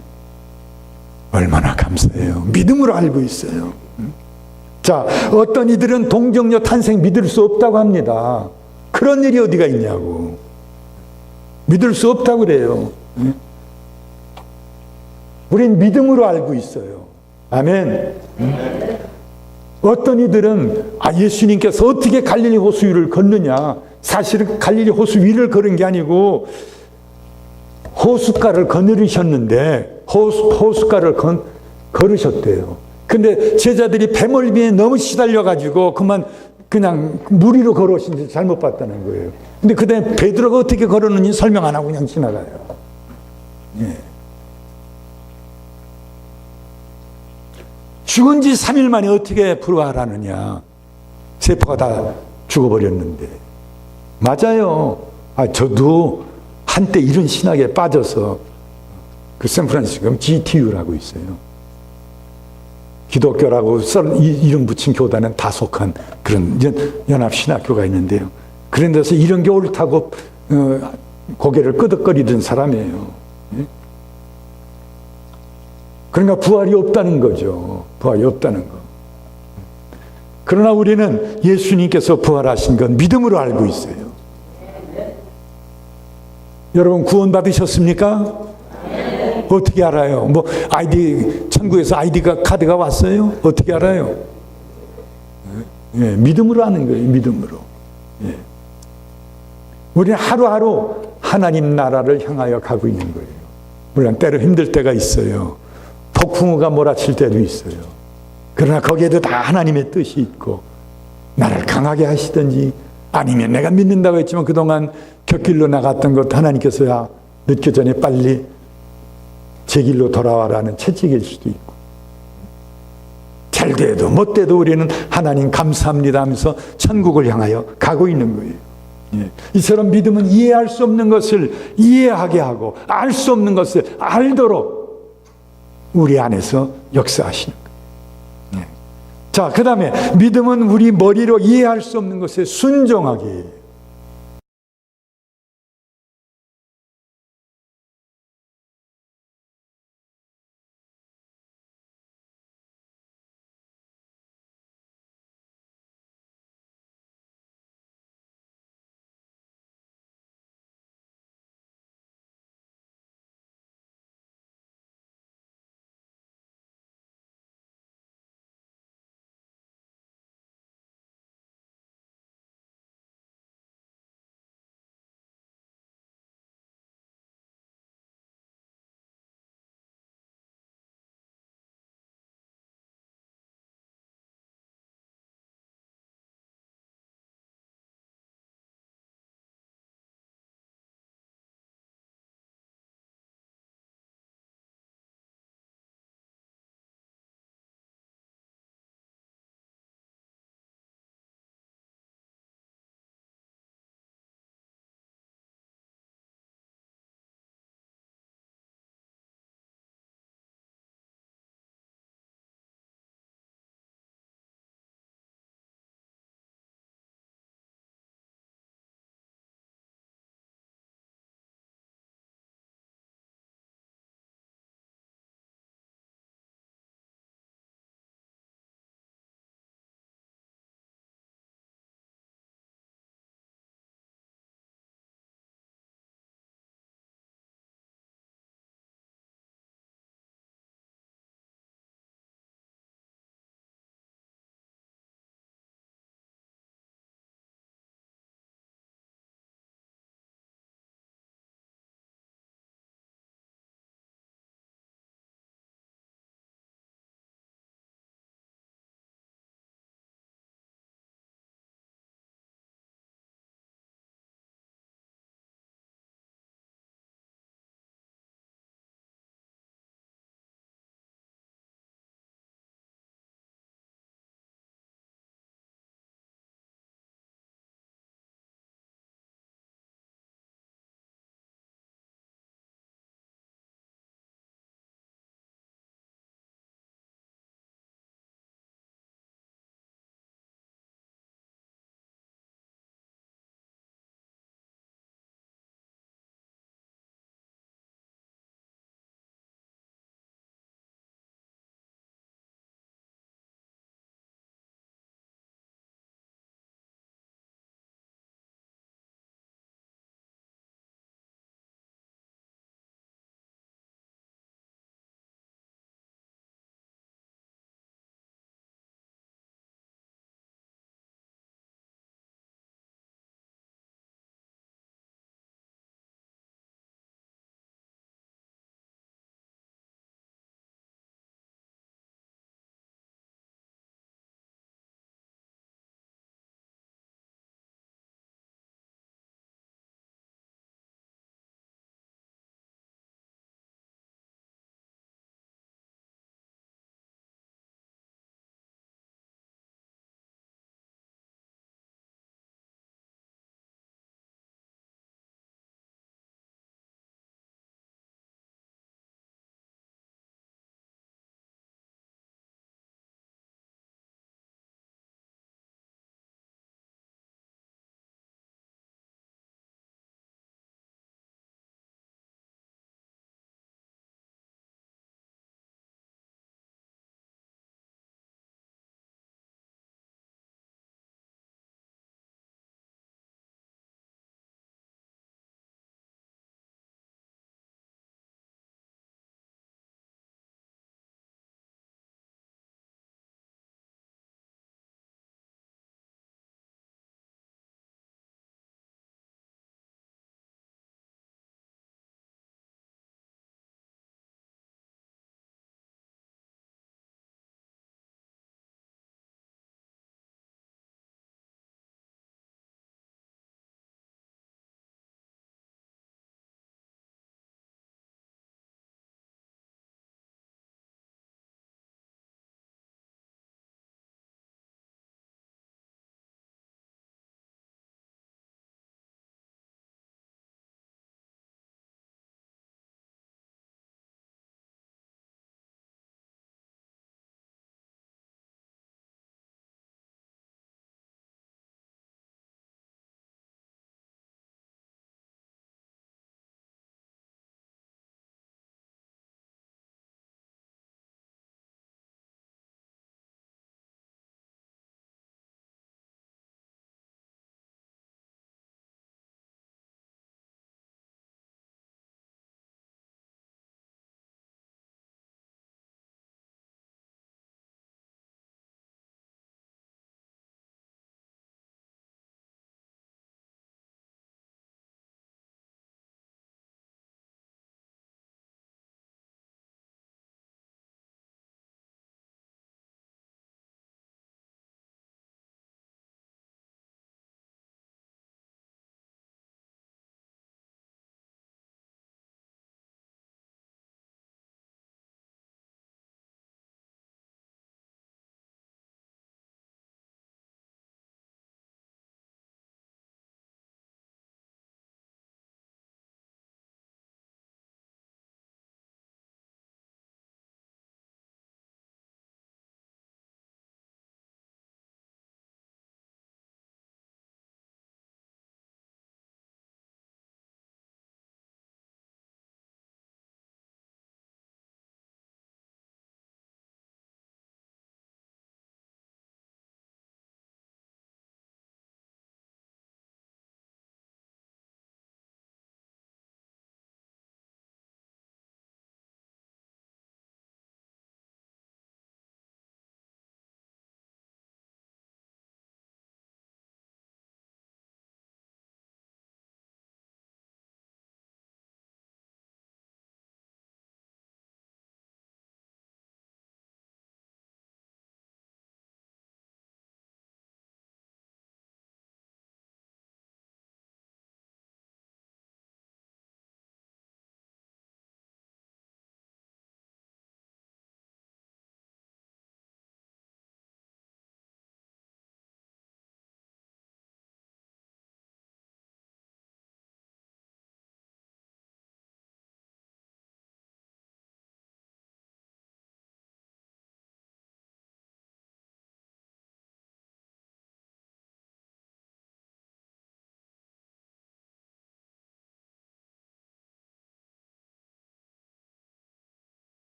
얼마나 감사해요. 믿음으로 알고 있어요. 자, 어떤 이들은 동정녀 탄생 믿을 수 없다고 합니다. 그런 일이 어디가 있냐고. 믿을 수 없다고 그래요. 예? 우린 믿음으로 알고 있어요. 아멘. 어떤 이들은 예수님께서 어떻게 갈릴리 호수 위를 걷느냐. 사실은 갈릴리 호수 위를 걸은 게 아니고 호숫가를 거느리셨는데 호숫가를 걸으셨대요. 근데 제자들이 배멀미에 너무 시달려가지고 그냥 물 위로 걸어오신 지 잘못 봤다는 거예요. 근데 그다음에 베드로가 어떻게 걸었는지 설명 안 하고 그냥 지나가요. 예. 죽은 지 3일 만에 어떻게 부활하느냐. 세포가 다 죽어버렸는데. 맞아요. 저도 한때 이런 신학에 빠져서 그 샌프란시스코 GTU라고 있어요. 기독교라고 이름 붙인 교단은 다 속한 그런 연합신학교가 있는데요. 그런 데서 이런 게 옳다고 고개를 끄덕거리던 사람이에요. 그러니까 부활이 없다는 거죠. 부활이 없다는 거. 그러나 우리는 예수님께서 부활하신 건 믿음으로 알고 있어요. 여러분 구원받으셨습니까? 어떻게 알아요? 천국에서 카드가 왔어요? 어떻게 알아요? 예, 믿음으로 아는 거예요, 믿음으로. 예. 우리는 하루하루 하나님 나라를 향하여 가고 있는 거예요. 물론 때로 힘들 때가 있어요. 폭풍우가 몰아칠 때도 있어요. 그러나 거기에도 다 하나님의 뜻이 있고 나를 강하게 하시든지 아니면 내가 믿는다고 했지만 그동안 곁길로 나갔던 것 하나님께서야 늦기 전에 빨리 제 길로 돌아와라는 채찍일 수도 있고 잘 돼도 못 돼도 우리는 하나님 감사합니다 하면서 천국을 향하여 가고 있는 거예요. 예. 이처럼 믿음은 이해할 수 없는 것을 이해하게 하고 알 수 없는 것을 알도록 우리 안에서 역사하시는 거예요. 예. 자, 그 다음에 믿음은 우리 머리로 이해할 수 없는 것에 순종하게 해요.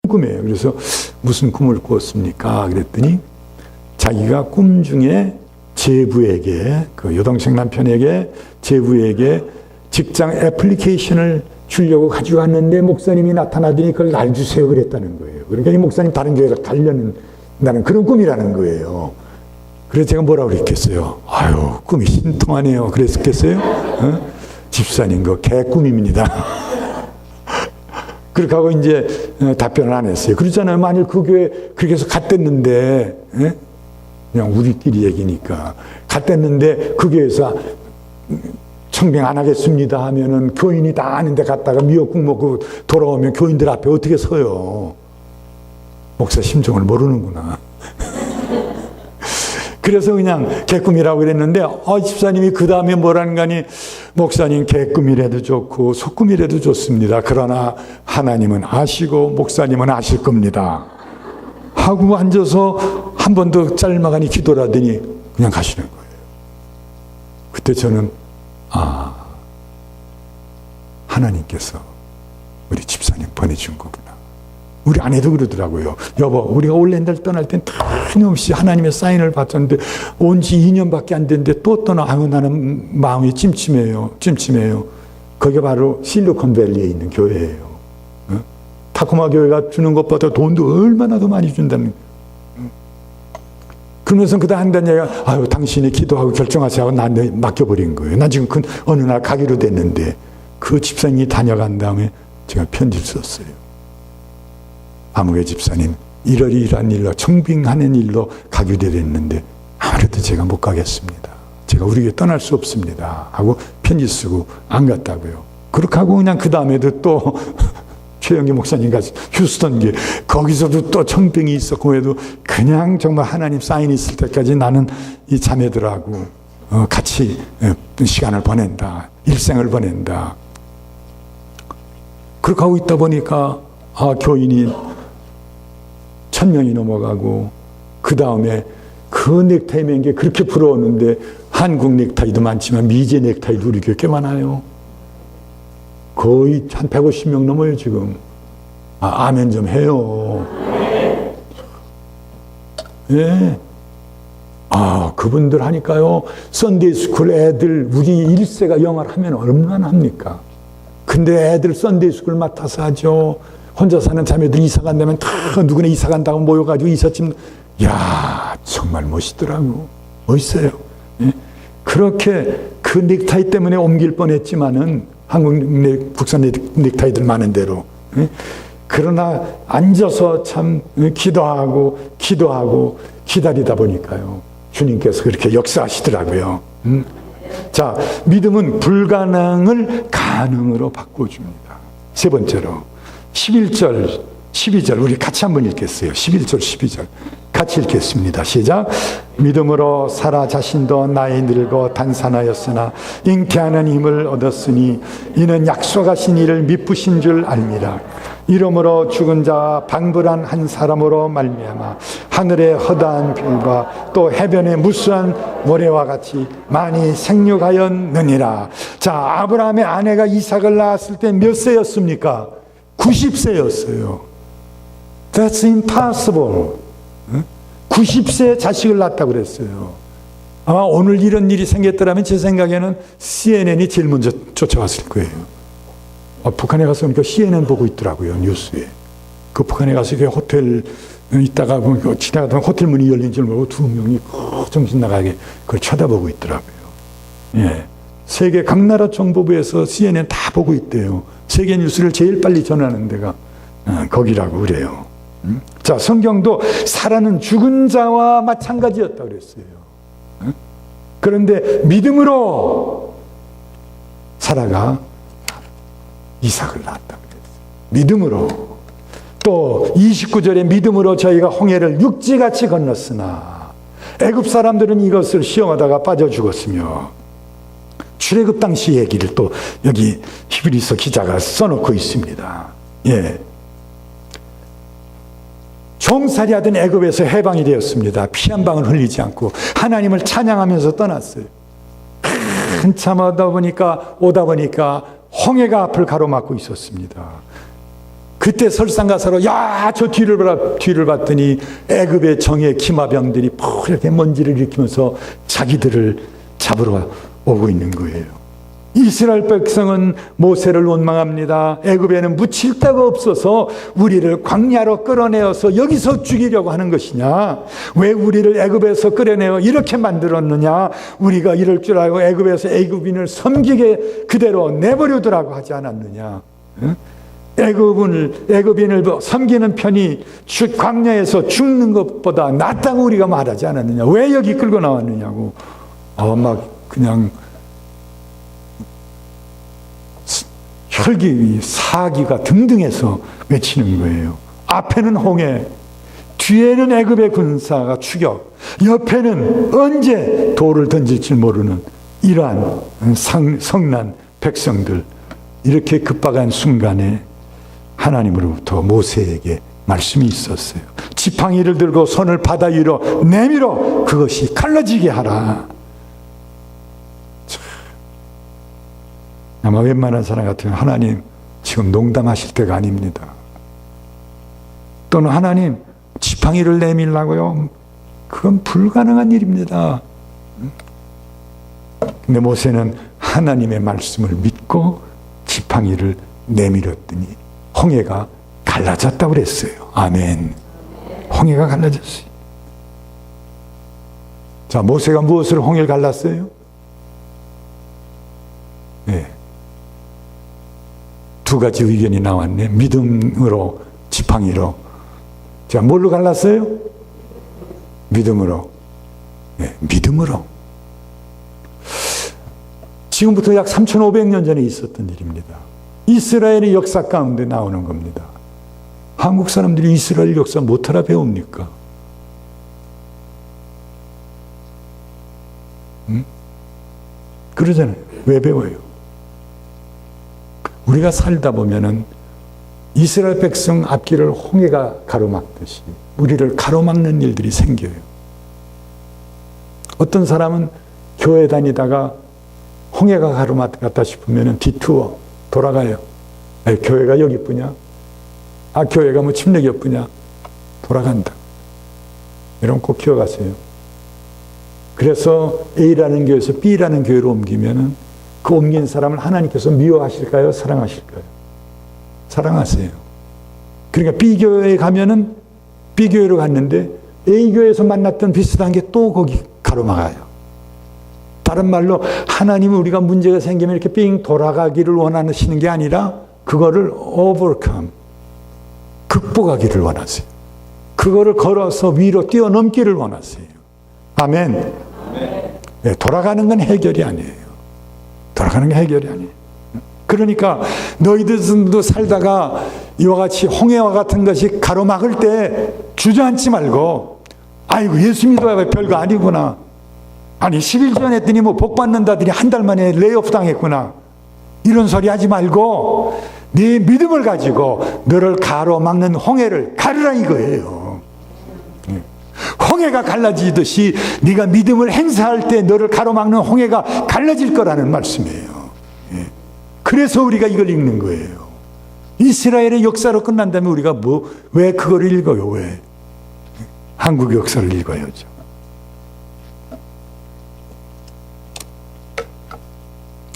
꿈이에요. 그래서 무슨 꿈을 꾸었습니까? 그랬더니 자기가 꿈 중에 제부에게, 그 여동생 남편에게, 제부에게 직장 애플리케이션을 주려고 가지고 왔는데 목사님이 나타나더니 그걸 날 주세요 그랬다는 거예요. 그러니까 이 목사님 다른 교회를 가려는 나는 그런 꿈이라는 거예요. 그래서 제가 뭐라고 그랬겠어요? 아유, 꿈이 신통하네요. 그랬겠어요? 어? 집사님, 그 개꿈입니다. 그렇게 하고 이제 답변을 안 했어요. 그렇잖아요. 만일 그 교회 그렇게 해서 갔댔는데, 예? 그냥 우리끼리 얘기니까. 갔댔는데 그 교회에서 청빙 안 하겠습니다 하면은 교인이 다 아는데 갔다가 미역국 먹고 돌아오면 교인들 앞에 어떻게 서요? 목사 심정을 모르는구나. 그래서 그냥 개꿈이라고 그랬는데, 집사님이 그 다음에 뭐라는 가니, 목사님 개꿈이라도 좋고 속꿈이라도 좋습니다. 그러나 하나님은 아시고 목사님은 아실 겁니다. 하고 앉아서 한 번 더 짤막하니 기도를 하더니 그냥 가시는 거예요. 그때 저는, 하나님께서 우리 집사님 보내준 거구나. 우리 아내도 그러더라고요. 여보, 우리가 올랜드를 떠날 땐 틀림없이 하나님의 사인을 받았는데 온 지 2년밖에 안 됐는데 또 떠나. 아유, 나는 마음이 찜찜해요. 거기가 바로 실리콘밸리에 있는 교회예요. 어? 타코마 교회가 주는 것보다 돈도 얼마나 더 많이 준다는. 그러면서 그다 한다는 얘기가, 아유, 당신이 기도하고 결정하세요 하고 나한테 맡겨버린 거예요. 난 지금 어느 날 가기로 됐는데 그 집사님이 다녀간 다음에 제가 편지를 썼어요. 아무개 집사님, 이러이러한 일로 청빙하는 일로 가기로 됐는데 아무래도 제가 못 가겠습니다. 제가 우리 교회 떠날 수 없습니다 하고 편지 쓰고 안 갔다고요. 그렇게 하고 그냥 그 다음에도 또 최영기 목사님 같이 휴스턴 교회 거기서도 또 청빙이 있었고 해도 그냥 정말 하나님 사인이 있을 때까지 나는 이 자매들하고 같이 시간을 보낸다. 일생을 보낸다. 그렇게 하고 있다 보니까 교인이 1000명이 넘어가고 그 다음에 그 넥타이 맨 게 그렇게 부러웠는데 한국 넥타이도 많지만 미제 넥타이도 우리 교회 꽤 많아요. 거의 한 150명 넘어요 지금. 아멘 좀 해요. 예. 그분들 하니까요. 썬데이 스쿨 애들 우리 1세가 영어를 하면 얼마나 합니까? 근데 애들 썬데이 스쿨 맡아서 하죠. 혼자 사는 자매들 이사 간다면 다 누구나 이사 간다고 모여가지고 이삿짐. 야, 정말 멋있더라고. 멋있어요. 예? 그렇게 그 넥타이 때문에 옮길 뻔했지만은 한국 국산 넥타이들 많은 대로. 예? 그러나 앉아서 참 기도하고 기다리다 보니까요. 주님께서 그렇게 역사하시더라고요. 자, 믿음은 불가능을 가능으로 바꿔줍니다. 세 번째로 11절, 12절 우리 같이 한번 읽겠어요. 11절, 12절 같이 읽겠습니다. 시작. 믿음으로 사라 자신도 나이 늙어 단산하였으나 잉태하는 힘을 얻었으니 이는 약속하신 이를 미쁘신 줄 알미라. 이러므로 죽은 자와 방불한 한 사람으로 말미암아 하늘의 허다한 별과 또 해변의 무수한 모래와 같이 많이 생육하였느니라. 자, 아브라함의 아내가 이삭을 낳았을 때 몇 세였습니까? 90세였어요. That's impossible. 90세에 자식을 낳았다고 그랬어요. 아마 오늘 이런 일이 생겼더라면 제 생각에는 CNN이 제일 먼저 쫓아왔을 거예요. 북한에 가서 보니까 CNN 보고 있더라고요, 뉴스에. 그 북한에 가서 호텔 있다가 지나가다가 호텔 문이 열린 줄 모르고 두 명이 정신 나가게 그걸 쳐다보고 있더라고요. 예. 세계 각 나라 정보부에서 CNN 다 보고 있대요. 세계 뉴스를 제일 빨리 전하는 데가 거기라고 그래요. 자, 성경도 사라는 죽은 자와 마찬가지였다고 그랬어요. 그런데 믿음으로 사라가 이삭을 낳았다고 그랬어요. 믿음으로. 또 29절에 믿음으로 저희가 홍해를 육지같이 건넜으나 애굽 사람들은 이것을 시험하다가 빠져 죽었으며. 출애굽 당시 얘기를 또 여기 히브리서 기자가 써놓고 있습니다. 예. 종살이하던 애굽에서 해방이 되었습니다. 피 한 방울 흘리지 않고 하나님을 찬양하면서 떠났어요. 한참 오다 보니까 홍해가 앞을 가로막고 있었습니다. 그때 설상가사로 야, 저 뒤를 봤더니 애굽의 정예 기마병들이 이렇게 먼지를 일으키면서 자기들을 잡으러 오고 있는 거예요. 이스라엘 백성은 모세를 원망합니다. 애굽에는 묻힐 데가 없어서 우리를 광야로 끌어내어서 여기서 죽이려고 하는 것이냐? 왜 우리를 애굽에서 끌어내어 이렇게 만들었느냐? 우리가 이럴 줄 알고 애굽에서 애굽인을 섬기게 그대로 내버려두라고 하지 않았느냐? 응? 애굽인을 섬기는 편이 광야에서 죽는 것보다 낫다고 우리가 말하지 않았느냐? 왜 여기 끌고 나왔느냐고. 막 그냥 혈기, 사기가 등등해서 외치는 거예요. 앞에는 홍해, 뒤에는 애굽의 군사가 추격, 옆에는 언제 돌을 던질지 모르는 이러한 성난 백성들. 이렇게 급박한 순간에 하나님으로부터 모세에게 말씀이 있었어요. 지팡이를 들고 손을 바다 위로 내밀어 그것이 갈라지게 하라. 아마 웬만한 사람 같으면 하나님 지금 농담하실 때가 아닙니다. 또는 하나님 지팡이를 내밀라고요? 그건 불가능한 일입니다. 근데 모세는 하나님의 말씀을 믿고 지팡이를 내밀었더니 홍해가 갈라졌다고 그랬어요. 아멘. 홍해가 갈라졌어요. 자, 모세가 무엇으로 홍해를 갈랐어요? 네. 두 가지 의견이 나왔네. 믿음으로, 지팡이로. 자, 뭘로 갈랐어요? 믿음으로. 네, 믿음으로. 지금부터 약 3,500년 전에 있었던 일입니다. 이스라엘의 역사 가운데 나오는 겁니다. 한국 사람들이 이스라엘 역사 못하라 배웁니까? 응? 그러잖아요. 왜 배워요? 우리가 살다 보면은 이스라엘 백성 앞길을 홍해가 가로막듯이 우리를 가로막는 일들이 생겨요. 어떤 사람은 교회 다니다가 홍해가 가로막았다 싶으면 디투어 돌아가요. 교회가 여기 있구냐? 교회가 뭐 침례교 없구냐? 돌아간다. 이런 꼭 기억하세요. 그래서 A라는 교회에서 B라는 교회로 옮기면은 그 옮긴 사람을 하나님께서 미워하실까요? 사랑하실까요? 사랑하세요. 그러니까 B교회에 가면은 B교회로 갔는데 A교회에서 만났던 비슷한 게 또 거기 가로막아요. 다른 말로 하나님은 우리가 문제가 생기면 이렇게 삥 돌아가기를 원하시는 게 아니라 그거를 overcome, 극복하기를 원하세요. 그거를 걸어서 위로 뛰어넘기를 원하세요. 아멘. 네, 돌아가는 건 해결이 아니에요. 돌아가는 게 해결이 아니에요. 그러니까 너희들도 살다가 이와 같이 홍해와 같은 것이 가로막을 때 주저앉지 말고 아이고 예수 믿어야 별거 아니구나. 아니 10일 전에 했더니 뭐 복 받는다더니 한 달 만에 레이오프 당했구나. 이런 소리 하지 말고 네 믿음을 가지고 너를 가로막는 홍해를 가르라 이거예요. 홍해가 갈라지듯이 네가 믿음을 행사할 때 너를 가로막는 홍해가 갈라질 거라는 말씀이에요. 그래서 우리가 이걸 읽는 거예요. 이스라엘의 역사로 끝난다면 우리가 왜 그걸 읽어요? 왜? 한국 역사를 읽어야죠.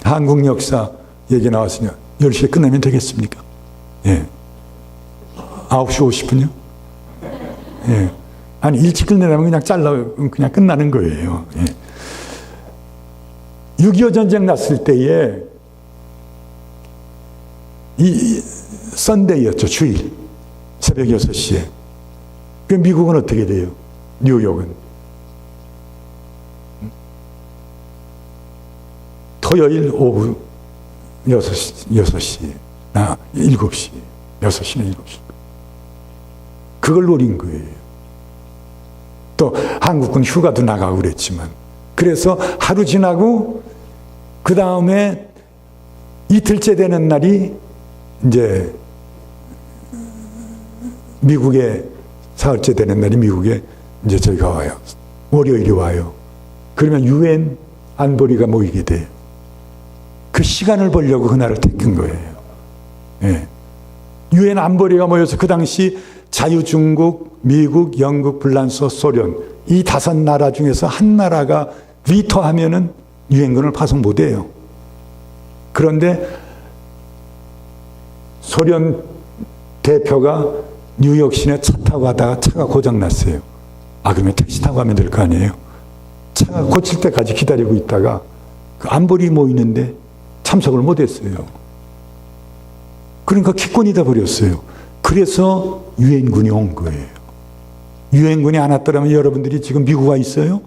한국 역사 얘기 나왔으니까 10시에 끝나면 되겠습니까? 예. 9시 50분요? 예. 아니, 일찍 끝내려면 그냥 그냥 끝나는 거예요. 예. 6.25 전쟁 났을 때에 썬데이였죠, 주일. 새벽 6시에. 그 미국은 어떻게 돼요? 뉴욕은. 토요일 오후 6시, 7시, 6시나 7시. 그걸 노린 거예요. 또 한국은 휴가도 나가고 그랬지만. 그래서 하루 지나고 그 다음에 이틀째 되는 날이 이제 미국에 사흘째 되는 날이 미국에 이제 저희가 와요. 월요일이 와요. 그러면 UN 안보리가 모이게 돼요. 그 시간을 보려고 그날을 택한 거예요. 예. 유엔 안보리가 모여서 그 당시 자유중국, 미국, 영국, 불란서, 소련 이 5나라 중에서 한 나라가 위토하면은 유엔군을 파송 못해요. 그런데 소련 대표가 뉴욕 시내 차 타고 가다가 차가 고장났어요. 그러면 택시 타고 가면 될 거 아니에요. 차가 고칠 때까지 기다리고 있다가 그 안보리 모이는데 참석을 못했어요. 그러니까 기권이 돼 버렸어요. 그래서 유엔군이 온 거예요. 유엔군이 안 왔더라면 여러분들이 지금 미국 와 있어요?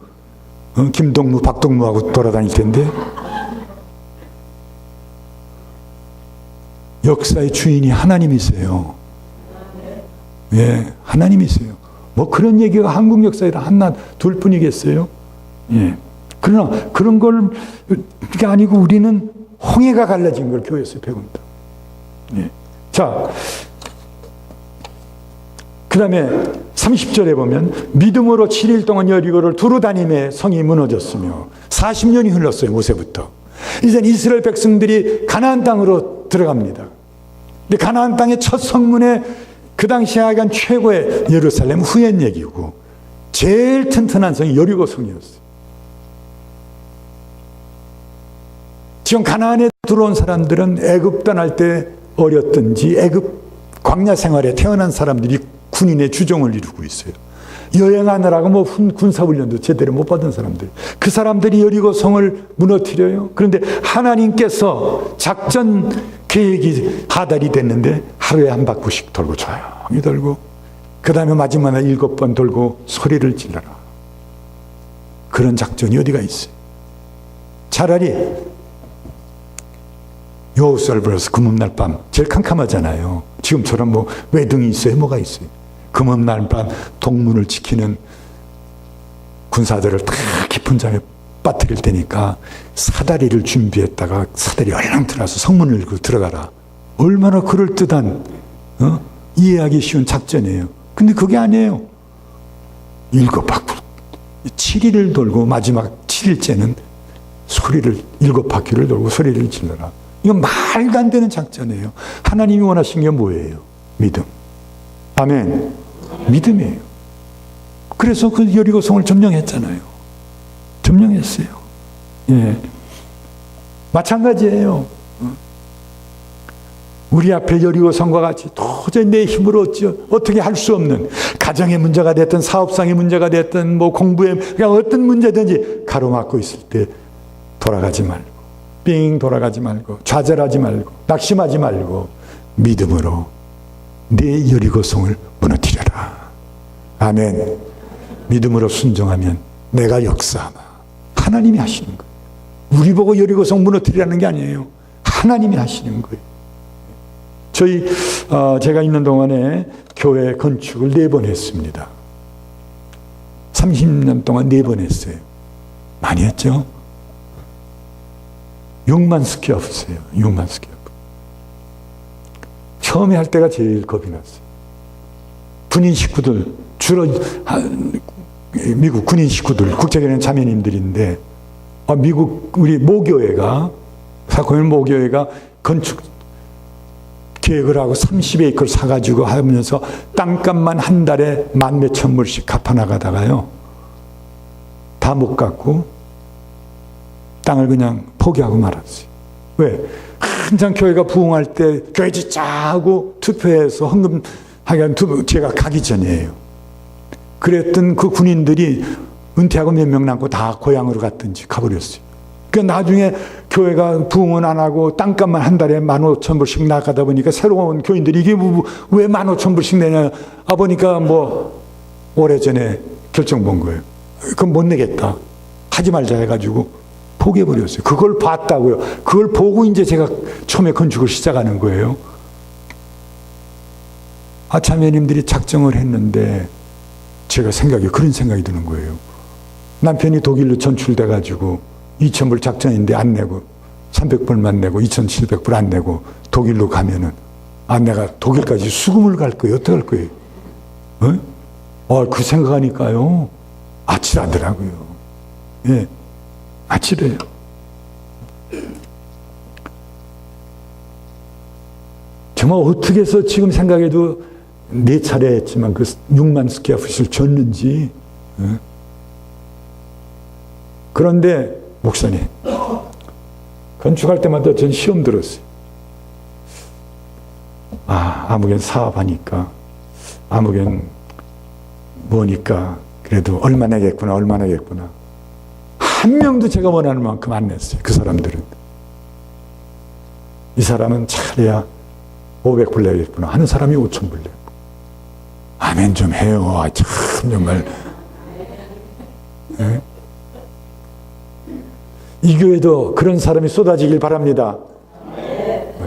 김동무, 박동무하고 돌아다닐 텐데. 역사의 주인이 하나님이세요. 예, 하나님이세요. 뭐 그런 얘기가 한국 역사에 하나 둘 뿐이겠어요? 예. 그러나 그런 걸 그게 아니고 우리는 홍해가 갈라진 걸 교회에서 배운다. 예. 자, 그 다음에 30절에 보면 믿음으로 7일 동안 여리고를 두루 다니며 성이 무너졌으며 40년이 흘렀어요. 모세부터. 이젠 이스라엘 백성들이 가나안 땅으로 들어갑니다. 근데 가나안 땅의 첫 성문에 그 당시 하간 최고의 예루살렘 후엔 얘기고 제일 튼튼한 성이 여리고 성이었어요. 지금 가나안에 들어온 사람들은 애굽 떠날 때 어렸든지 애굽 광야 생활에 태어난 사람들이 군인의 주종을 이루고 있어요. 여행하느라고 뭐 군사훈련도 제대로 못 받은 사람들. 그 사람들이 여리고 성을 무너뜨려요. 그런데 하나님께서 작전 계획이 하달이 됐는데 하루에 한 바퀴씩 돌고 조용히 돌고 그 다음에 마지막에 7번 돌고 소리를 질러라. 그런 작전이 어디가 있어요? 차라리 여호수아를 불러서 금음날 밤 제일 캄캄하잖아요. 지금처럼 뭐 외등이 있어요? 뭐가 있어요? 금음날 밤 동문을 지키는 군사들을 다 깊은 잠에 빠뜨릴 테니까 사다리를 준비했다가 사다리 얼렁 들어서 성문을 열고 들어가라. 얼마나 그럴듯한 이해하기 쉬운 작전이에요. 근데 그게 아니에요. 7바퀴 7일을 돌고 마지막 7일째는 소리를 7바퀴를 돌고 소리를 질러라. 이건 말도 안 되는 작전이에요. 하나님이 원하신 게 뭐예요? 믿음. 아멘. 믿음이에요. 그래서 그 여리고성을 점령했잖아요. 점령했어요. 예. 마찬가지예요. 우리 앞에 여리고성과 같이 도저히 내 힘으로 어떻게 할 수 없는 가정의 문제가 됐든 사업상의 문제가 됐든 뭐 공부에 그냥 어떤 문제든지 가로막고 있을 때 돌아가지 말고 삥 돌아가지 말고 좌절하지 말고 낙심하지 말고 믿음으로 내 여리고성을 무너뜨려라. 아멘. 믿음으로 순종하면 내가 역사하마. 하나님이 하시는 거예요. 우리 보고 여리고성 무너뜨리라는 게 아니에요. 하나님이 하시는 거예요. 저희 제가 있는 동안에 교회 건축을 4번 했습니다. 30년 동안 4번 했어요. 많이 했죠? 6만 스퀘어풋이에요. 6만 스퀘어풋. 처음에 할 때가 제일 겁이 났어요. 군인 식구들, 주로 미국 군인 식구들, 국제교회 자매님들인데 미국 우리 모교회가 사코멘 모교회가 건축 계획을 하고 30에이크를 사가지고 하면서 땅값만 한 달에 10,000몇천 불씩 갚아나가다가요. 다 못 갚고 땅을 그냥 포기하고 말았어요. 왜? 한창 교회가 부흥할 때 교회 짓자고 투표해서 헌금하게 제가 가기 전이에요. 그랬던 그 군인들이 은퇴하고 몇 명 남고 다 고향으로 갔든지 가버렸어요. 그러니까 나중에 교회가 부흥은 안 하고 땅값만 한 달에 15,000불씩 나가다 보니까 새로운 교인들이 이게 왜 15,000불씩 내냐 보니까 뭐 오래전에 결정 본 거예요. 그건 못 내겠다. 하지 말자 해가지고 포기해버렸어요. 그걸 봤다고요. 그걸 보고 이제 제가 처음에 건축을 시작하는 거예요. 자매님들이 작정을 했는데 제가 그런 생각이 드는 거예요. 남편이 독일로 전출돼가지고 2,000불 작전인데 안 내고 300불만 내고 2,700불 안 내고 독일로 가면은 내가 독일까지 수금을 갈 거예요. 어떻게 할 거예요? 그 생각하니까요. 아찔하더라고요. 예, 아찔해요. 정말 어떻게 해서 지금 생각해도 4차례 했지만 그 6만 스퀘어풋을 줬는지. 그런데 목사님, 건축할 때마다 전 시험 들었어요. 아무개는 사업하니까, 아무개는 뭐니까 그래도 얼마나겠구나. 한 명도 제가 원하는 만큼 안 냈어요. 그 사람들은. 이 사람은 차려야 500불 내겠구나 하는 사람이 5,000불 내고. 아멘 좀 해요. 참 정말. 네? 이 교회도 그런 사람이 쏟아지길 바랍니다.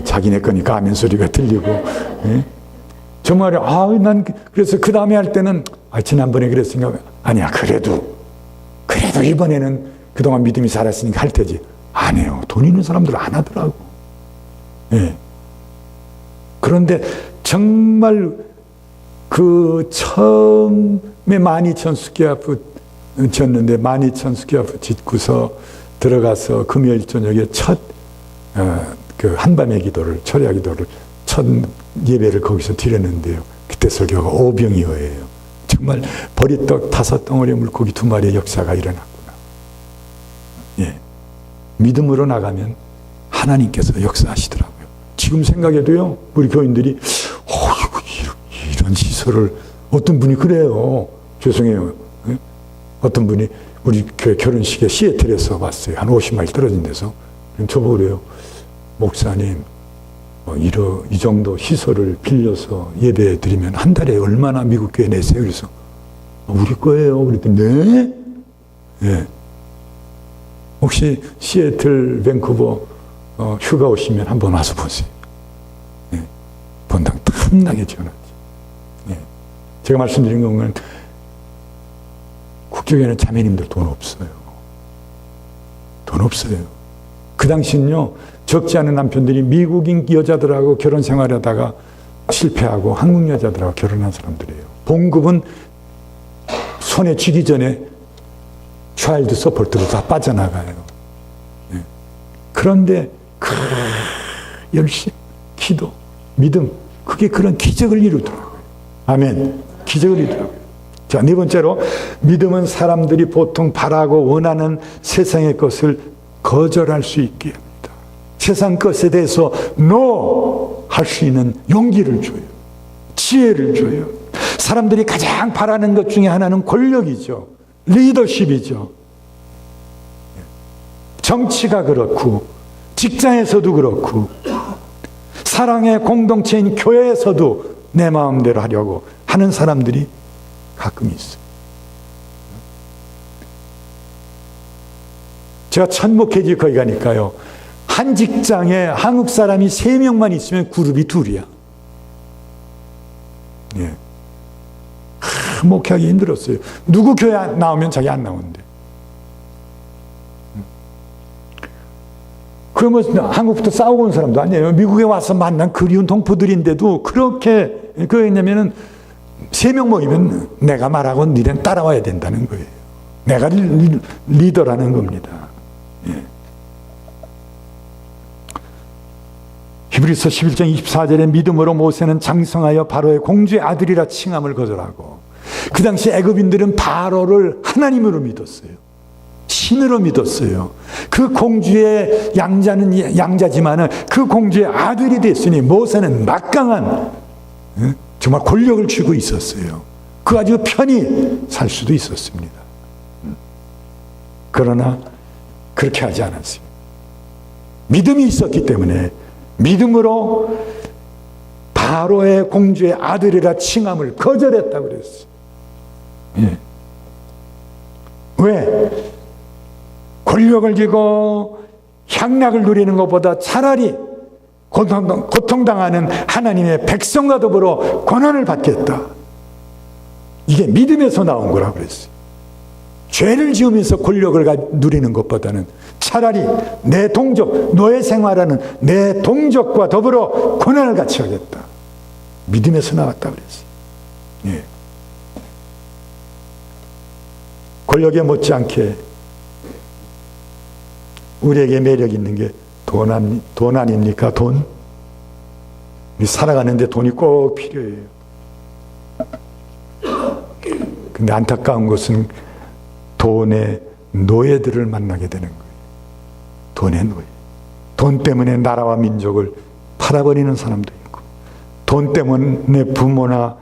자기네 거니까 아멘 소리가 들리고. 네? 정말 난 그래서 그 다음에 할 때는 지난번에 그랬으니까 아니야 그래도 이번에는 그동안 믿음이 살았으니까 할 테지. 안 해요. 돈 있는 사람들 안 하더라고. 예. 그런데 정말 그 처음에 12,000스퀘어풋 졌는데 12,000스퀘어풋 짓고서 들어가서 금요일 저녁에 첫 그 한밤의 기도를, 철야 기도를, 첫 예배를 거기서 드렸는데요. 그때 설교가 오병이어예요. 정말 버리떡 5덩어리 물고기 2마리의 역사가 일어났구나. 예. 믿음으로 나가면 하나님께서 역사하시더라고요. 지금 생각해도요, 우리 교인들이 이런 시설을 어떤 분이 그래요. 죄송해요. 예? 어떤 분이 우리 교회 결혼식에 시애틀에서 봤어요. 한 50마일 떨어진 데서. 저보고 그래요. 목사님, 이 정도 시설을 빌려서 예배 드리면 한 달에 얼마나 미국 교회 내세요? 그래서 우리 거예요. 그랬더니 네? 예. 혹시 시애틀, 밴쿠버 휴가 오시면 한번 와서 보세요. 예. 본당 탐나게 지어놨죠. 예. 제가 말씀드린 건 국교회는 자매님들 돈 없어요. 돈 없어요. 그 당시는요, 적지 않은 남편들이 미국인 여자들하고 결혼 생활하다가 실패하고 한국 여자들하고 결혼한 사람들이에요. 봉급은 손에 쥐기 전에 차일드 서포트로 다 빠져나가요. 예. 그런데 그 열심, 기도, 믿음, 그게 그런 기적을 이루더라고요. 아멘. 기적을 이루더라고요. 자, 4번째로, 믿음은 사람들이 보통 바라고 원하는 세상의 것을 거절할 수 있게 합니다. 세상 것에 대해서 NO 할 수 있는 용기를 줘요. 지혜를 줘요. 사람들이 가장 바라는 것 중에 하나는 권력이죠. 리더십이죠. 정치가 그렇고, 직장에서도 그렇고, 사랑의 공동체인 교회에서도 내 마음대로 하려고 하는 사람들이 가끔 있어요. 제가 첫 목회지 거기 가니까요, 한 직장에 한국 사람이 3명만 있으면 그룹이 2이야. 예. 목회하기 힘들었어요. 누구 교회 나오면 자기 안 나오는데. 그러면 한국부터 싸우고 온 사람도 아니에요. 미국에 와서 만난 그리운 동포들인데도 그렇게, 왜냐면은 3명 모이면 내가 말하고 니는 따라와야 된다는 거예요. 내가 리더라는 겁니다. 예. 히브리서 11장 24절에 믿음으로 모세는 장성하여 바로의 공주의 아들이라 칭함을 거절하고, 그 당시 애굽인들은 바로를 하나님으로 믿었어요. 신으로 믿었어요. 그 공주의 양자는 양자지만은 그 공주의 아들이 됐으니 모세는 막강한 정말 권력을 쥐고 있었어요. 그 아주 편히 살 수도 있었습니다. 그러나 그렇게 하지 않았어요. 믿음이 있었기 때문에 믿음으로 바로의 공주의 아들이라 칭함을 거절했다고 그랬어요. 예. 왜? 권력을 쥐고 향락을 누리는 것보다 차라리 고통당하는 하나님의 백성과 더불어 권한을 받겠다. 이게 믿음에서 나온 거라고 그랬어요. 죄를 지으면서 권력을 누리는 것보다는 차라리 내 동족, 노예 생활하는 내 동족과 더불어 권한을 같이 하겠다. 믿음에서 나왔다 그랬어요. 예. 권력에 못지않게 우리에게 매력 있는 게 돈 아닙니까? 돈? 살아가는데 돈이 꼭 필요해요. 근데 안타까운 것은 돈의 노예들을 만나게 되는 거예요. 돈의 노예. 돈 때문에 나라와 민족을 팔아버리는 사람도 있고, 돈 때문에 부모나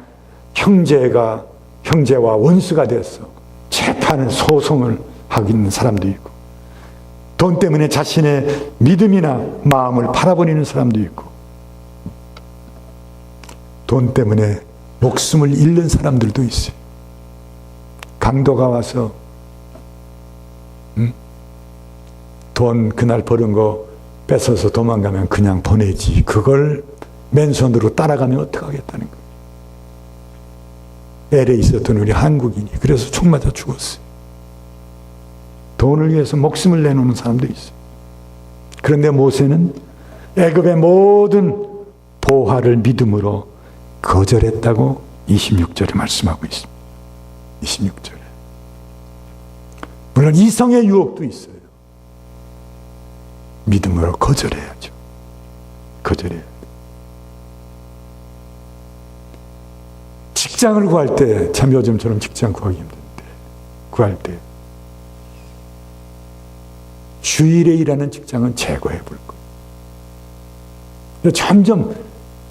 형제와 원수가 돼서 재판을, 소송을 하는 사람도 있고, 돈 때문에 자신의 믿음이나 마음을 팔아버리는 사람도 있고, 돈 때문에 목숨을 잃는 사람들도 있어요. 강도가 와서 돈 그날 버는 거 뺏어서 도망가면 그냥 보내지, 그걸 맨손으로 따라가면 어떡하겠다는 거예요. LA에 있었던 우리 한국인이 그래서 총 맞아 죽었어요. 돈을 위해서 목숨을 내놓는 사람도 있어요. 그런데 모세는 애굽의 모든 보화를 믿음으로 거절했다고 26절에 말씀하고 있습니다. 26절에. 물론 이성의 유혹도 있어요. 믿음으로 거절해야죠. 거절해야 돼요. 직장을 구할 때, 참 요즘처럼 직장 구하기 힘든데, 구할 때 주일에 일하는 직장은 제거해 볼 거예요. 점점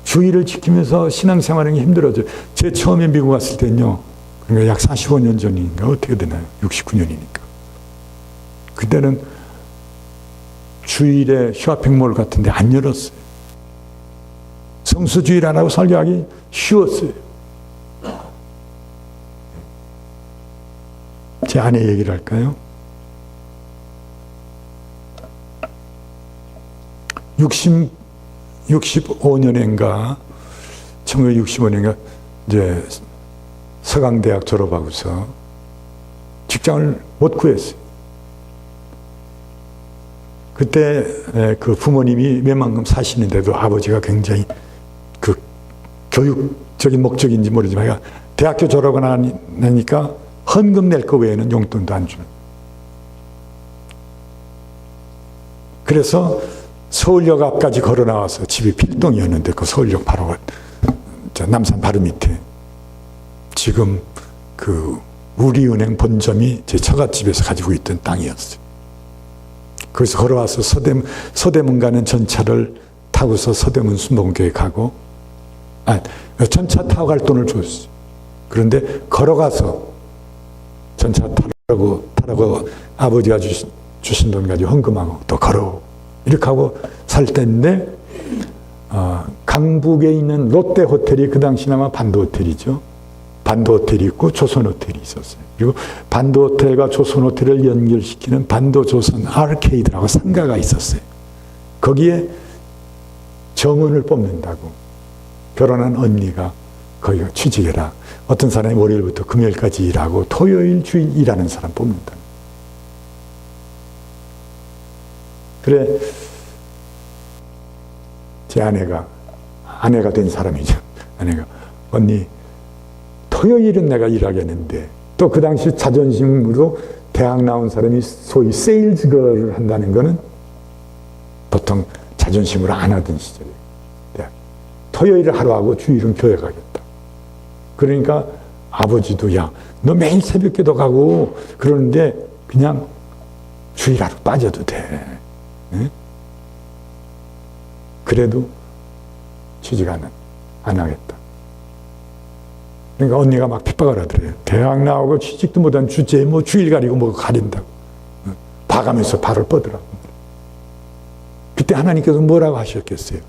주일을 지키면서 신앙생활하는 게 힘들어져요. 제 처음에 미국 왔을 때는요, 그러니까 약 45년 전인가 어떻게 되나요? 69년이니까. 그때는 주일에 쇼핑몰 같은 데 안 열었어요. 성수주일 안 하고 설교하기 쉬웠어요. 제 아내 얘기를 할까요? 65년인가 1965년인가 이제 서강대학 졸업하고서 직장을 못 구했어요. 그때 그 부모님이 웬만큼 사시는데도 아버지가 굉장히 그 교육적인 목적인지 모르지만 대학교 졸업을 하니까 헌금 낼 거 외에는 용돈도 안 주는. 그래서 서울역 앞까지 걸어 나와서 집이 필동이었는데 그 서울역 바로 남산 바로 밑에 지금 그 우리은행 본점이 제 처갓집에서 가지고 있던 땅이었어요. 거기서 걸어와서 서대문 가는 전차를 타고서 서대문 순복음교회 가고, 전차 타고 갈 돈을 줬어요. 그런데 걸어가서 전차 타라고 아버지가 주신 돈 가지고 헌금하고 또 걸어 이렇게 하고 살 때인데, 강북에 있는 롯데 호텔이 그 당시는 아마 반도 호텔이죠. 반도 호텔이 있고 조선 호텔이 있었어요. 그리고 반도 호텔과 조선 호텔을 연결시키는 반도 조선 아케이드라고 상가가 있었어요. 거기에 정원을 뽑는다고 결혼한 언니가 거기가 취직해라. 어떤 사람이 월요일부터 금요일까지 일하고 토요일 주일 일하는 사람 뽑는다. 그래, 제 아내가 된 사람이죠. 아내가, 언니 토요일은 내가 일하겠는데, 또 그 당시 자존심으로 대학 나온 사람이 소위 세일즈걸을 한다는 거는 보통 자존심으로 안 하던 시절이에요. 토요일을 하루 하고 주일은 교회 가겠다. 그러니까 아버지도, 야, 너 매일 새벽기도 가고 그러는데 그냥 주일 하루 빠져도 돼. 네? 그래도 취직 안 하겠다. 그러니까 언니가 막 핍박을 하더래요. 대학 나오고 취직도 못한 주제에 뭐 주일 가리고 뭐 가린다고. 봐가면서 발을 뻗으라고. 그때 하나님께서 뭐라고 하셨겠어요?